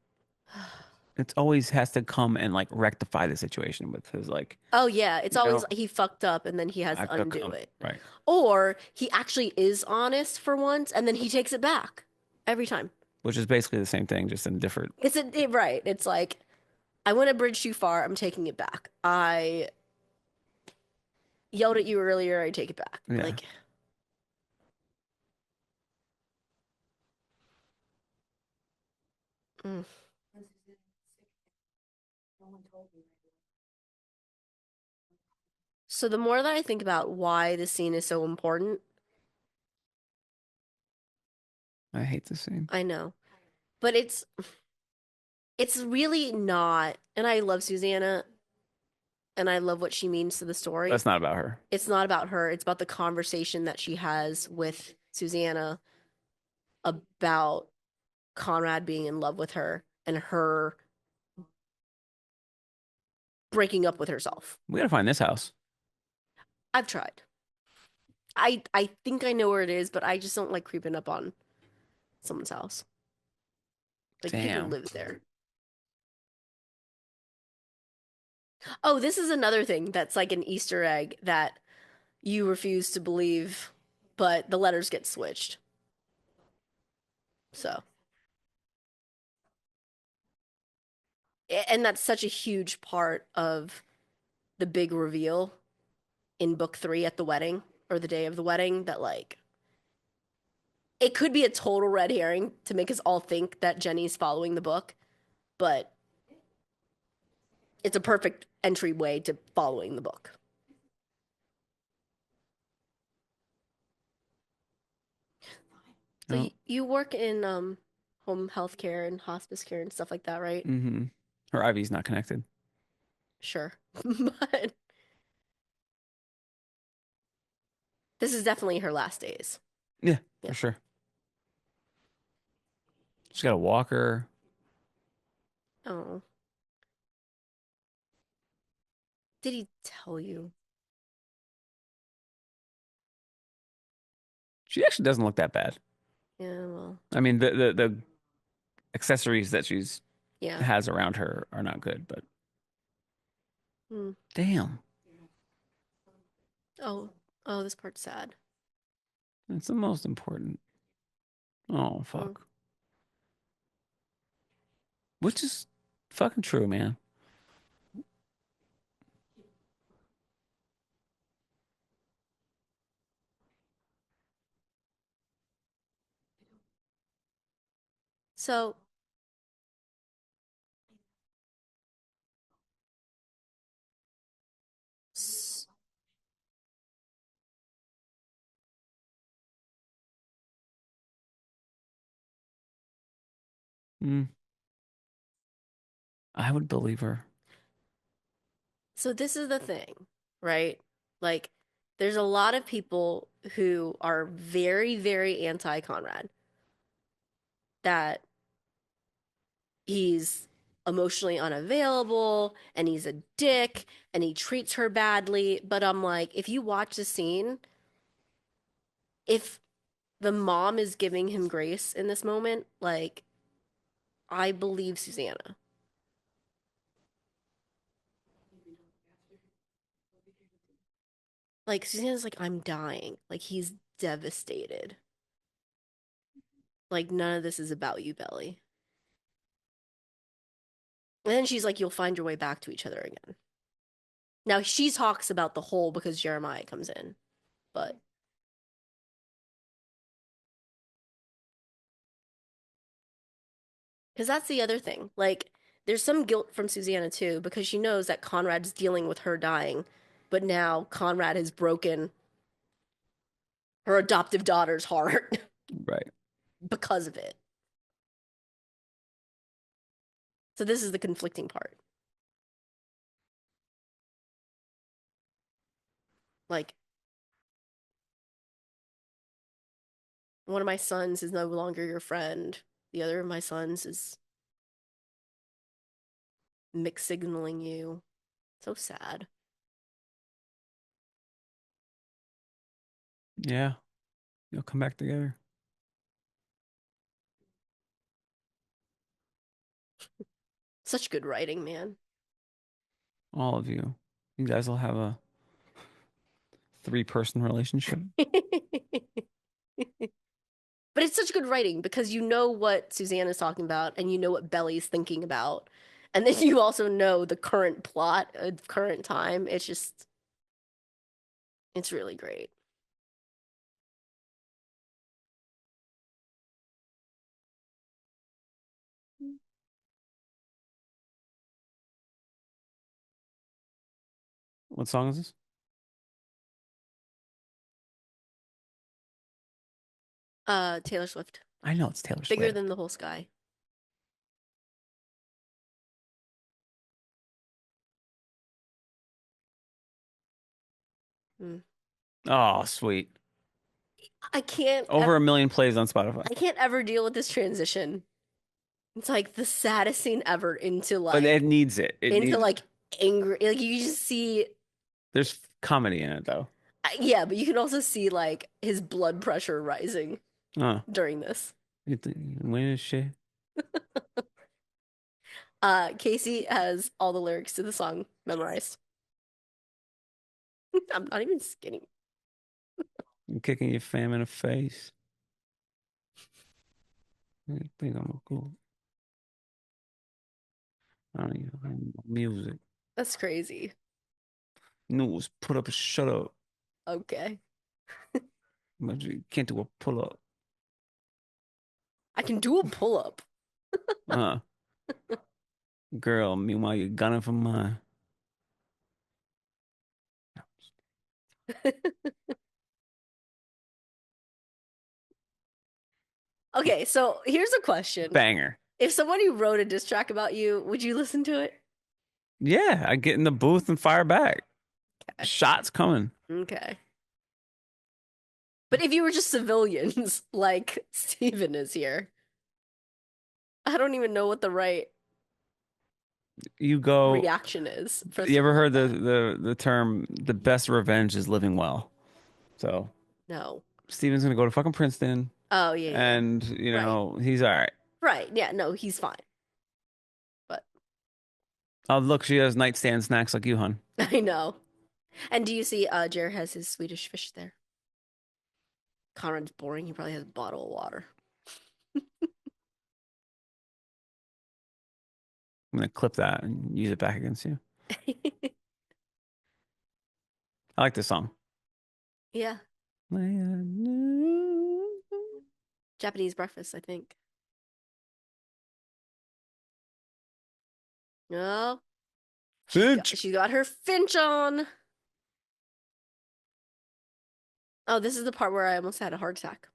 it's always has to come and like rectify the situation with his like, Oh yeah, it's you always know, he fucked up and then he has I to could undo come it. right, Or he actually is honest for once and then he takes it back every time. which is basically the same thing, just in different. Right. It's like I went a bridge too far. I'm taking it back. I yelled at you earlier. I take it back. Yeah. Like, mm. So the more that I think about why this scene is so important, I hate the scene. I know, but it's really not. And I love Susanna, and I love what she means to the story. That's not about her. It's not about her. It's about the conversation that she has with Susanna about Conrad being in love with her and her breaking up with herself. We gotta find this house. I've tried. I think I know where it is, but I just don't like creeping up on someone's house. Like people Damn. live there. Oh, this is another thing that's like an Easter egg that you refuse to believe, but the letters get switched. So, and that's such a huge part of the big reveal in book 3 at the wedding or the day of the wedding that like it could be a total red herring to make us all think that Jenny's following the book, but it's a perfect entryway to following the book. So Oh. you work in home health care and hospice care and stuff like that, right? Mm-hmm. Her IV's not connected. Sure. But this is definitely her last days. Yeah, Yeah. for sure. She's got a walker. Oh. Did he tell you? She actually doesn't look that bad. Yeah, well, I mean, the accessories that she's yeah. has around her are not good, but Hmm. damn, Oh, oh, this part's sad. it's the most important. Oh, Hmm. fuck. Which is fucking true, man. So, s- Mm, I would believe her. so this is the thing, right? Like, there's a lot of people who are very, very anti-Conrad, that he's emotionally unavailable and he's a dick and he treats her badly. But I'm like, if you watch the scene, if the mom is giving him grace in this moment, like, I believe Susanna. Like, Susanna's like, I'm dying. Like, he's devastated. Like, none of this is about you, Belly. And then she's like, you'll find your way back to each other again. Now, she talks about the whole because Jeremiah comes in, but because that's the other thing. Like, there's some guilt from Susanna too, because she knows that Conrad's dealing with her dying, but now Conrad has broken her adoptive daughter's heart Right. because of it. So this is the conflicting part. Like, one of my sons is no longer your friend. The other of my sons is mixed signaling you. So sad. Yeah. You'll come back together. Such good writing, man. All of you. You guys will have a three-person relationship. But it's such good writing because you know what Suzanne is talking about and you know what Belly's thinking about. And then you also know the current plot of current time. It's just, it's really great. What song is this? Taylor Swift. I know it's Taylor Bigger Swift. than the whole sky. Mm. Oh, sweet. I can't Over ever, 1 million plays on Spotify. I can't ever deal with this transition. It's like the saddest scene ever But it needs it. It into needs. like angry. Like you just see, There's comedy in it though. yeah, but you can also see like his blood pressure rising Oh, during this. when is shit? Casey has all the lyrics to the song memorized. I'm not even skinny. I'm kicking your fam in the face. You think I'm cool? I don't even have music. That's crazy. News, put up a shut up. Okay. But you can't do a pull up. I can do a pull-up. Uh, girl, meanwhile you're gunning for mine. Okay, so here's a question. Banger. If somebody wrote a diss track about you, would you listen to it? Yeah, I get in the booth and fire back. Okay. Shots coming. Okay. But if you were just civilians, like Steven is here, I don't even know what the right You go. reaction is for You ever something heard like the that. the term the best revenge is living well? So No. Steven's gonna go to fucking Princeton, Oh, yeah, yeah. and Right. he's all right. Right. Yeah, no, he's fine. But Oh, look, she has nightstand snacks like you, hun. I know. And do you see Jer has his Swedish fish there? Conrad's boring. He probably has a bottle of water. I'm gonna clip that and use it back against you. I like this song. Yeah. Japanese breakfast, I think. No. Finch. She got her Finch on. Oh, this is the part where I almost had a heart attack.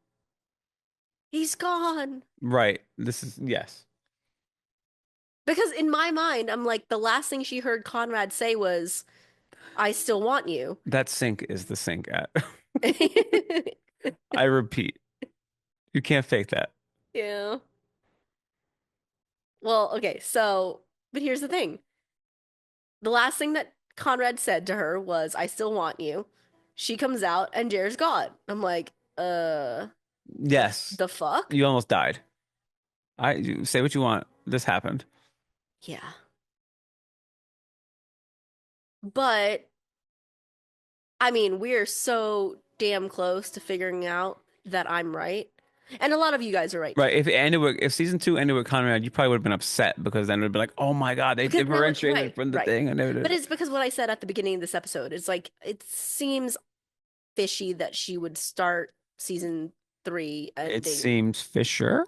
He's gone. Right. This is yes. Because in my mind, I'm like, the last thing she heard Conrad say was, I still want you. That sync is the sync at. I repeat, you can't fake that. Yeah. Well, okay, so, but here's the thing. The last thing that Conrad said to her was, I still want you. She comes out and Jer's gone. I'm like, Yes, the fuck? you almost died. You say what you want. This happened. Yeah. But I mean, we're so damn close to figuring out that I'm right. And a lot of you guys are right Right. too. If it ended with if season two ended with Conrad, you probably would have been upset because then it would be like, oh my God, they Because really, differentiated right, from the right. thing. And But it's because what I said at the beginning of this episode. It's like it seems fishy that she would start season 3 it ending. seems Fisher.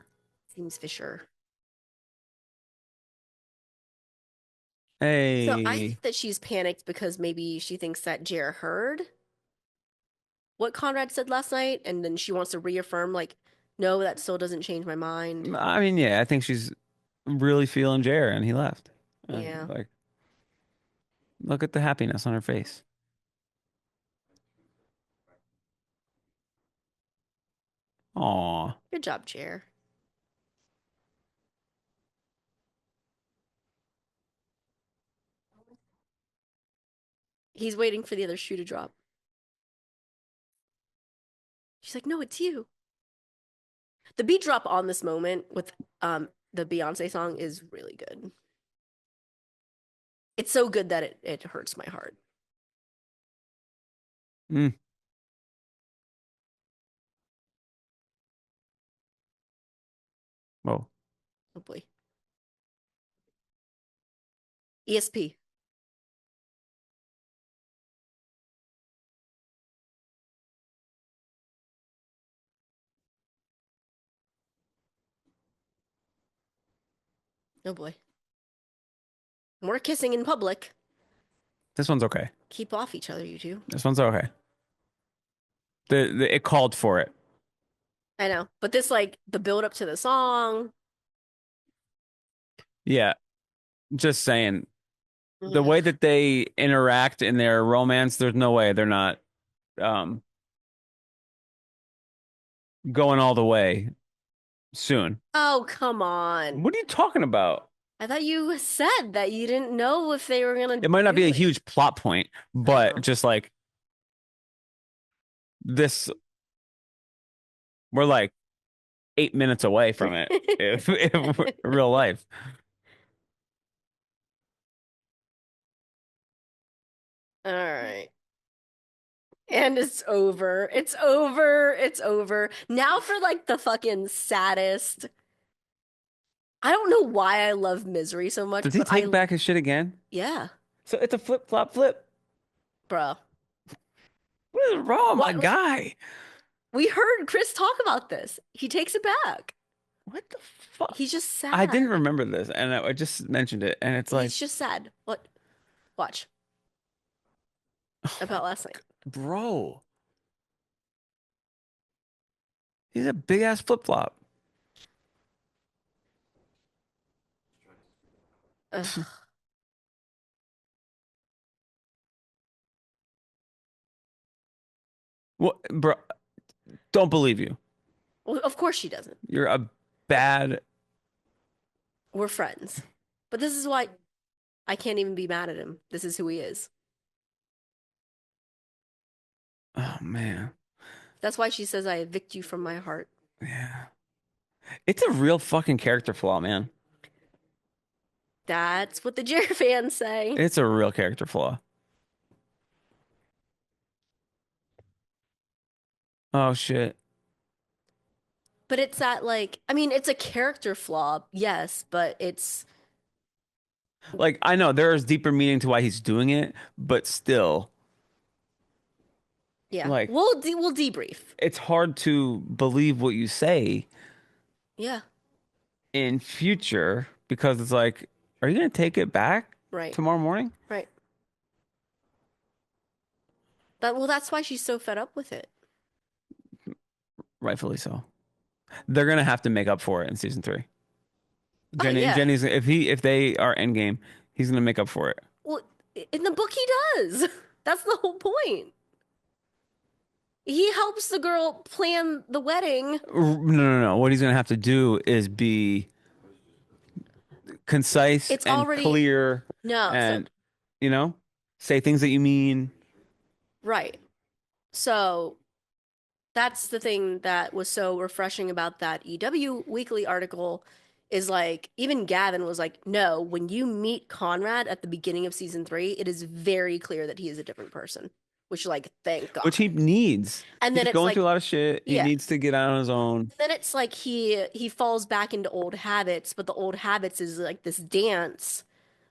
Seems fisher. So I Hey, think that she's panicked because maybe she thinks that Jer heard what Conrad said last night, and then she wants to reaffirm, like, no, that still doesn't change my mind. I mean, yeah, I think she's really feeling Jere, and he left. Yeah. Like, look at the happiness on her face. Aw, Good job, Jer. He's waiting for the other shoe to drop. She's like, no, it's you. The beat drop on this moment with the Beyonce song is really good. It's so good that it hurts my heart. mm. Whoa. Oh boy. ESP. Oh boy. More kissing in public. This one's okay. Keep off each other, you two. This one's okay. It called for it. I know. But this, like, the build up to the song. Yeah, just saying. The Ugh. way that they interact in their romance, there's no way they're not um going all the way soon. Oh, come on. What are you talking about? I thought you said that you didn't know if they were gonna It might not be do a it. huge plot point, I but know. just like this, we're like 8 minutes away from it if real life. All right. And it's over. It's over. It's over. Now for like the fucking saddest. I don't know why I love Misery so much, Does he but take back his shit again? yeah, So it's a flip flop flip. bro. What is wrong, my What guy? we heard Chris talk about this. He takes it back. What the fuck? He's just I didn't sad. remember this, and I just mentioned it, and it's like, He's just sad. What? Watch oh my about last night. bro, he's a big ass flip flop. Ugh. What, bro? Don't believe you. Well, of course she doesn't. You're a bad. We're friends. But this is why I can't even be mad at him. This is who he is. Oh man, That's why she says I evict you from my heart. yeah. It's a real fucking character flaw, man. That's what the Jere fans say. It's a real character flaw. Oh shit. But it's that like I mean it's a character flaw, yes, but it's Like I know there is deeper meaning to why he's doing it, but still, yeah. like We'll debrief. it's hard to believe what you say Yeah, in future because it's like, are you gonna take it back right. tomorrow morning? Right. That's why she's so fed up with it. Rightfully so. They're gonna have to make up for it in season three. Oh yeah. Jenny's if they are endgame, he's gonna make up for it. Well, in the book he does. That's the whole point. He helps the girl plan the wedding. No. What he's gonna have to do is be concise It's and already clear, no, so and you know, say things that you mean. right. So that's the thing that was so refreshing about that EW Weekly article is like even Gavin was like, no, when you meet Conrad at the beginning of season 3, it is very clear that he is a different person. Which like thank Which he God. needs. And then He's it's going through like a lot of shit. He yeah. needs to get out on his own. Then it's like he falls back into old habits, but the old habits is like this dance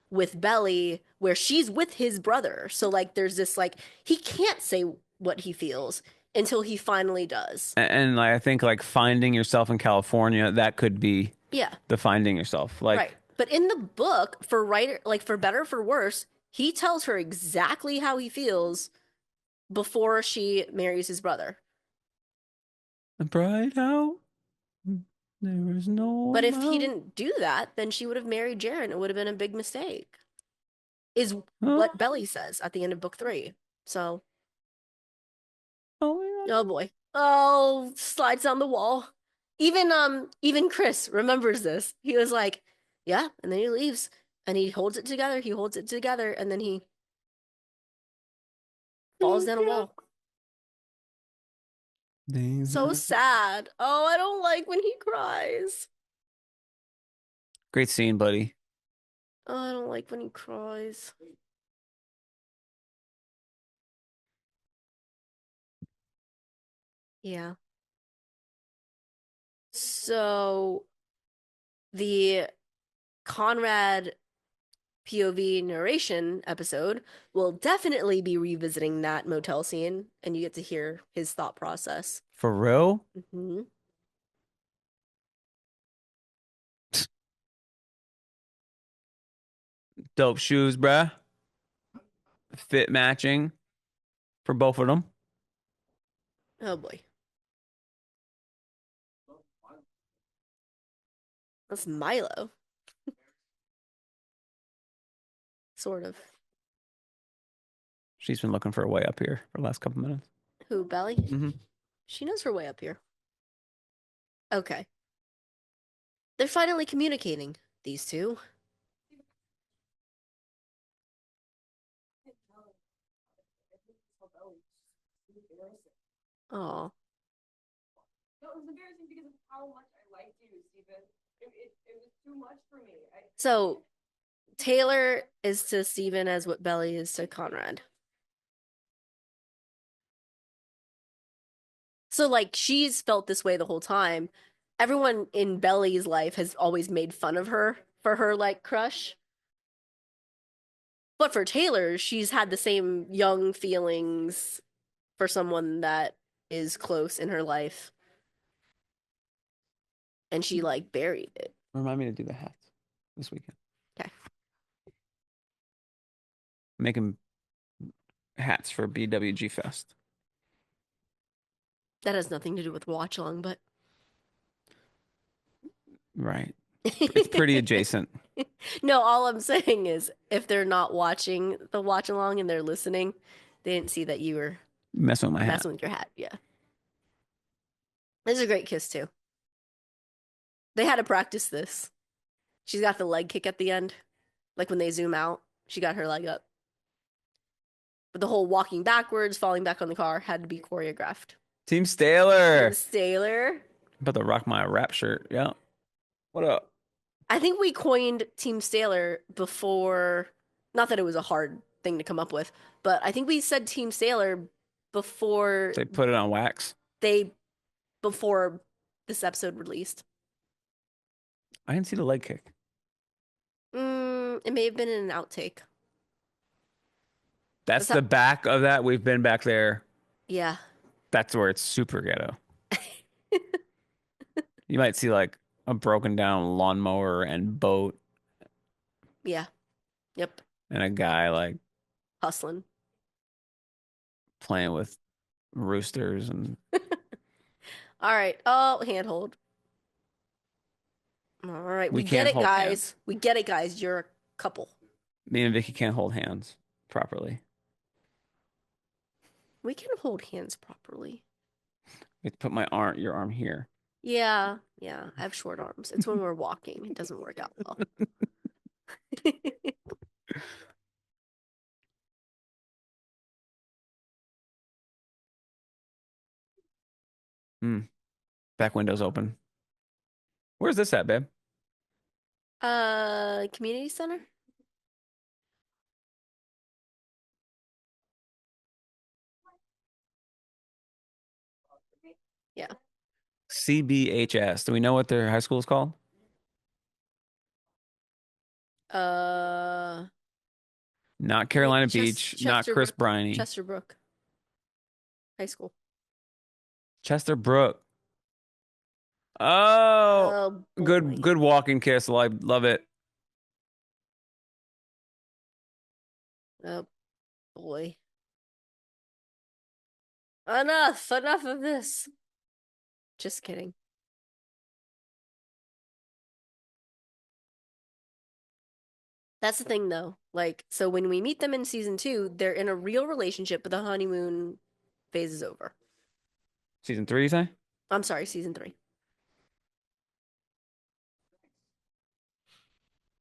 with Belly where she's with his brother. So like there's this like he can't say what he feels until he finally does. And like, I think like finding yourself in California, that could be Yeah, the finding yourself. right. Like, But in the book, for writer like for better or for worse, he tells her exactly how he feels before she marries his brother. a bright out, there is no But if he amount. didn't do that, then she would have married Jaren. It would have been a big mistake. Is Oh, what Belly says at the end of book 3. So oh, oh boy. Oh, slides on the wall. Even Chris remembers this. He was like, "Yeah," and then he leaves and he holds it together. He holds it together and then he falls down a yeah. wall. So sad. Oh, I don't like when he cries. Great scene, buddy. Oh, I don't like when he cries. Yeah. So the Conrad POV narration episode, we'll definitely be revisiting that motel scene and you get to hear his thought process. For real? Hmm. Dope shoes, bruh. Fit matching for both of them. Oh boy. That's Milo. Sort of. She's been looking for a way up here for the last couple minutes. Who, Belly? Mm-hmm. She knows her way up here. Okay. They're finally communicating, these two. Oh. No, it was embarrassing because of how much I liked you, Stephen. It was too much for me. So Taylor is to Steven as what Belly is to Conrad. So like she's felt this way the whole time. Everyone in Belly's life has always made fun of her for her like crush. But for Taylor, she's had the same young feelings for someone that is close in her life. And she like buried it. Remind me to do the hats this weekend. Okay. Making hats for BWG Fest. That has nothing to do with watch along, but Right. It's pretty adjacent. No, all I'm saying is if they're not watching the watch along and they're listening, they didn't see that you were Messing with my hat. messing with your hat. Yeah. This is a great kiss too. They had to practice this. She's got the leg kick at the end. Like when they zoom out, she got her leg up. But the whole walking backwards, falling back on the car had to be choreographed. Team Staler. Team Staler. About to rock my rap shirt. Yeah. What up? I think we coined Team Staler before, not that it was a hard thing to come up with, but I think we said Team Staler before They put it on wax. before this episode released. I didn't see the leg kick. It may have been in an outtake. That's That's the back of that. We've been back there. Yeah. That's where it's super ghetto. You might see like a broken down lawnmower and boat Yeah. Yep. and a guy like Hustling. playing with roosters and All right. Oh, handhold. All right. We We get can't it, hold guys. hands. We get it, guys. You're a couple. me and Vicky can't hold hands properly. We can hold hands properly. You have to put your arm here. Yeah. Yeah. I have short arms. It's when we're walking. It doesn't work out well. Back window's open. Where's this at, babe? Community center? Yeah. CBHS. Do we know what their high school is called? Uh, Not Carolina Ches- Beach, not Chris Chesterbrook- Briney. Chesterbrook High School. Chesterbrook. Oh, Oh, good boy. walking kiss. Love it. Oh, boy. Enough of this. Just kidding. That's the thing, though. Like, so when we meet them in season 2, they're in a real relationship, but the honeymoon phase is over. Season 3, you say? I'm sorry, season 3.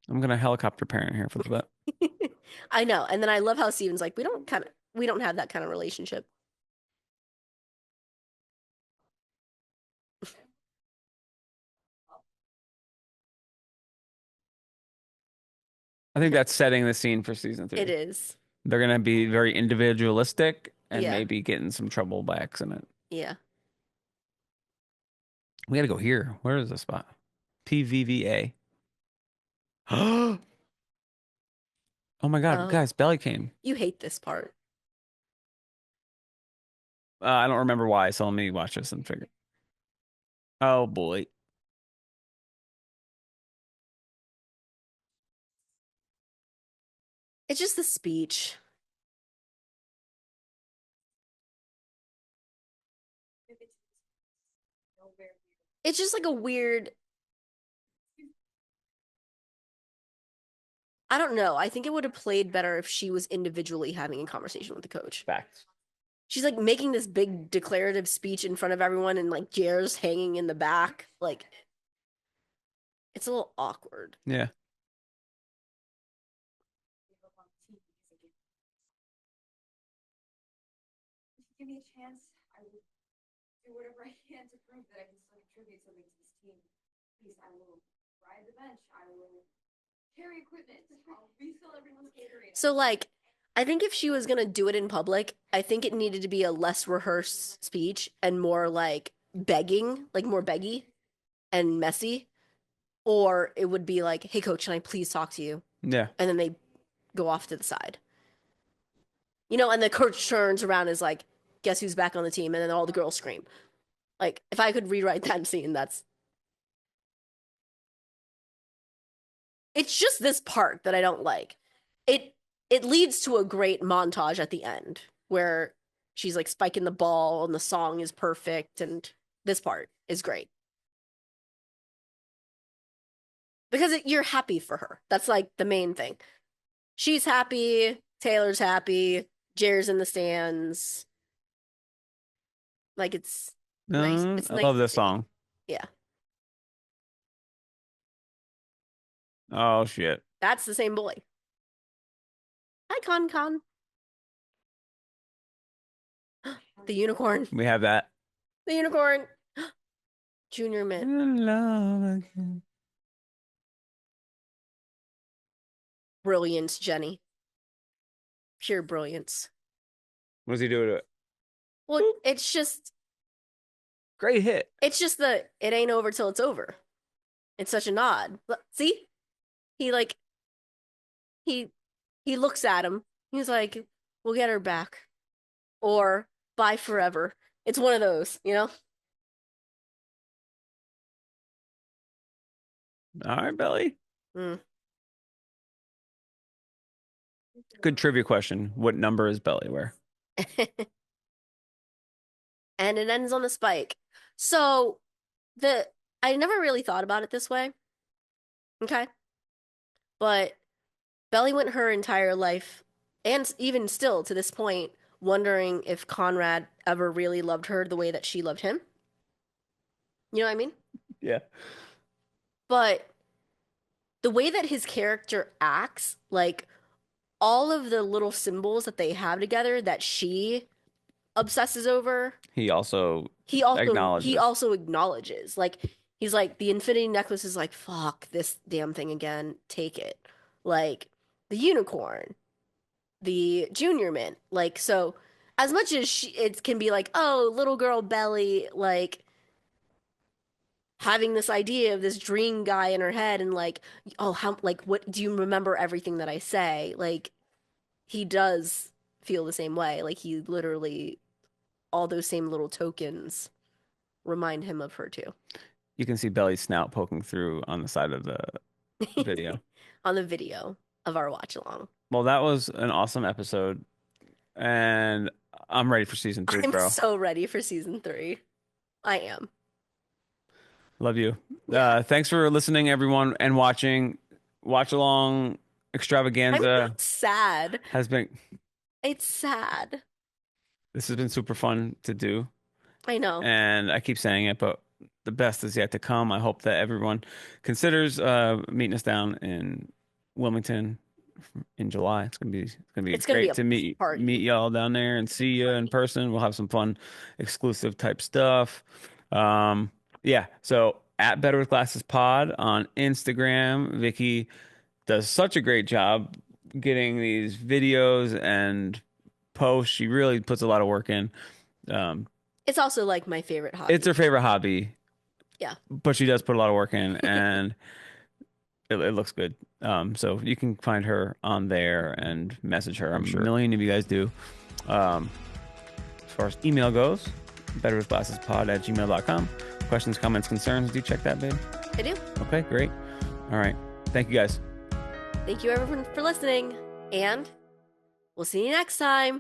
I'm gonna helicopter parent here for the bit. I know. And then I love how Steven's like, we don't have that kind of relationship. I think that's setting the scene for season 3. It is. They're gonna be very individualistic and Yeah. maybe get in some trouble by accident. Yeah. We gotta go here. Where is the spot? PVVA. Oh my God, Oh. guys, Belly came. You hate this part. I don't remember why, so let me watch this and figure. Oh boy. It's just the speech. It's just like a weird. I don't know. I think it would have played better if she was individually having a conversation with the coach. Facts. She's like making this big declarative speech in front of everyone, and like Jere's hanging in the back. Like, it's a little awkward. Yeah. Give me a chance, I will do whatever I can to prove that I can still contribute something to this team. Please, I will ride the bench. I will carry equipment. I'll refill everyone's catering. So like, I think if she was gonna do it in public, I think it needed to be a less rehearsed speech and more like begging, like more beggy and messy. Or it would be like, hey coach, can I please talk to you? Yeah. And then they go off to the side. You know, and the coach turns around and is like, guess who's back on the team? And then all the girls scream. Like, if I could rewrite that scene, that's it's just this part that I don't like. It it leads to a great montage at the end where she's like spiking the ball and the song is perfect and this part is great. Because you're happy for her. That's like the main thing. She's happy, Taylor's happy, Jer's in the stands. Like it's nice. It's I nice love to this see. song. Yeah. Oh shit. That's the same boy. Hi, Con. The unicorn. We have that. The unicorn. Junior Mint. Brilliance, Jenny. Pure brilliance. What does he do to it? Well, it's just Great hit. the it ain't over till it's over. It's such a nod. See? He like he he looks at him. He's like, "We'll get her back." Or bye forever. It's one of those, you know? All right, Belly. Mm. Good trivia question. What number is Belly wear? And it ends on a spike. So the I never really thought about it this way. Okay? But Belly went her entire life, and even still to this point, wondering if Conrad ever really loved her the way that she loved him. You know what I mean? Yeah. But the way that his character acts, like all of the little symbols that they have together that she obsesses over, He also he acknowledges. also acknowledges. Like he's like the infinity necklace is like fuck this damn thing again, take it. Like the unicorn, the junior mint. Like so as much as it can be like, oh, little girl Belly like having this idea of this dream guy in her head and like, oh, how like what do you remember everything that I say? Like he does feel the same way. Like he literally all those same little tokens remind him of her too. You can see Belly's snout poking through on the side of the video. On the video of our watch along. Well, that was an awesome episode, and I'm ready for season 3, I'm bro. so ready for season 3. I am. Love you. Yeah. Thanks for listening, everyone, and watching. Watch along extravaganza I'm sad. has been. It's sad. This has been super fun to do, I know. and I keep saying it, but the best is yet to come. I hope that everyone considers meeting us down in Wilmington in July. It's gonna be It's gonna be great a to party. meet y'all down there and see you in person. We'll have some fun, exclusive type stuff. Yeah. So at Better with Glasses Pod on Instagram, Vicky does such a great job getting these videos and posts. She really puts a lot of work in. It's also like my favorite hobby. It's her favorite hobby. Yeah. But she does put a lot of work in, and it looks good. So you can find her on there and message her. I'm sure a million of you guys do. As far as email goes, betterwithglassespod@gmail.com. Questions, comments, concerns, do check that, babe. I do. Okay, great. All right. Thank you, guys. Thank you everyone for listening, and we'll see you next time.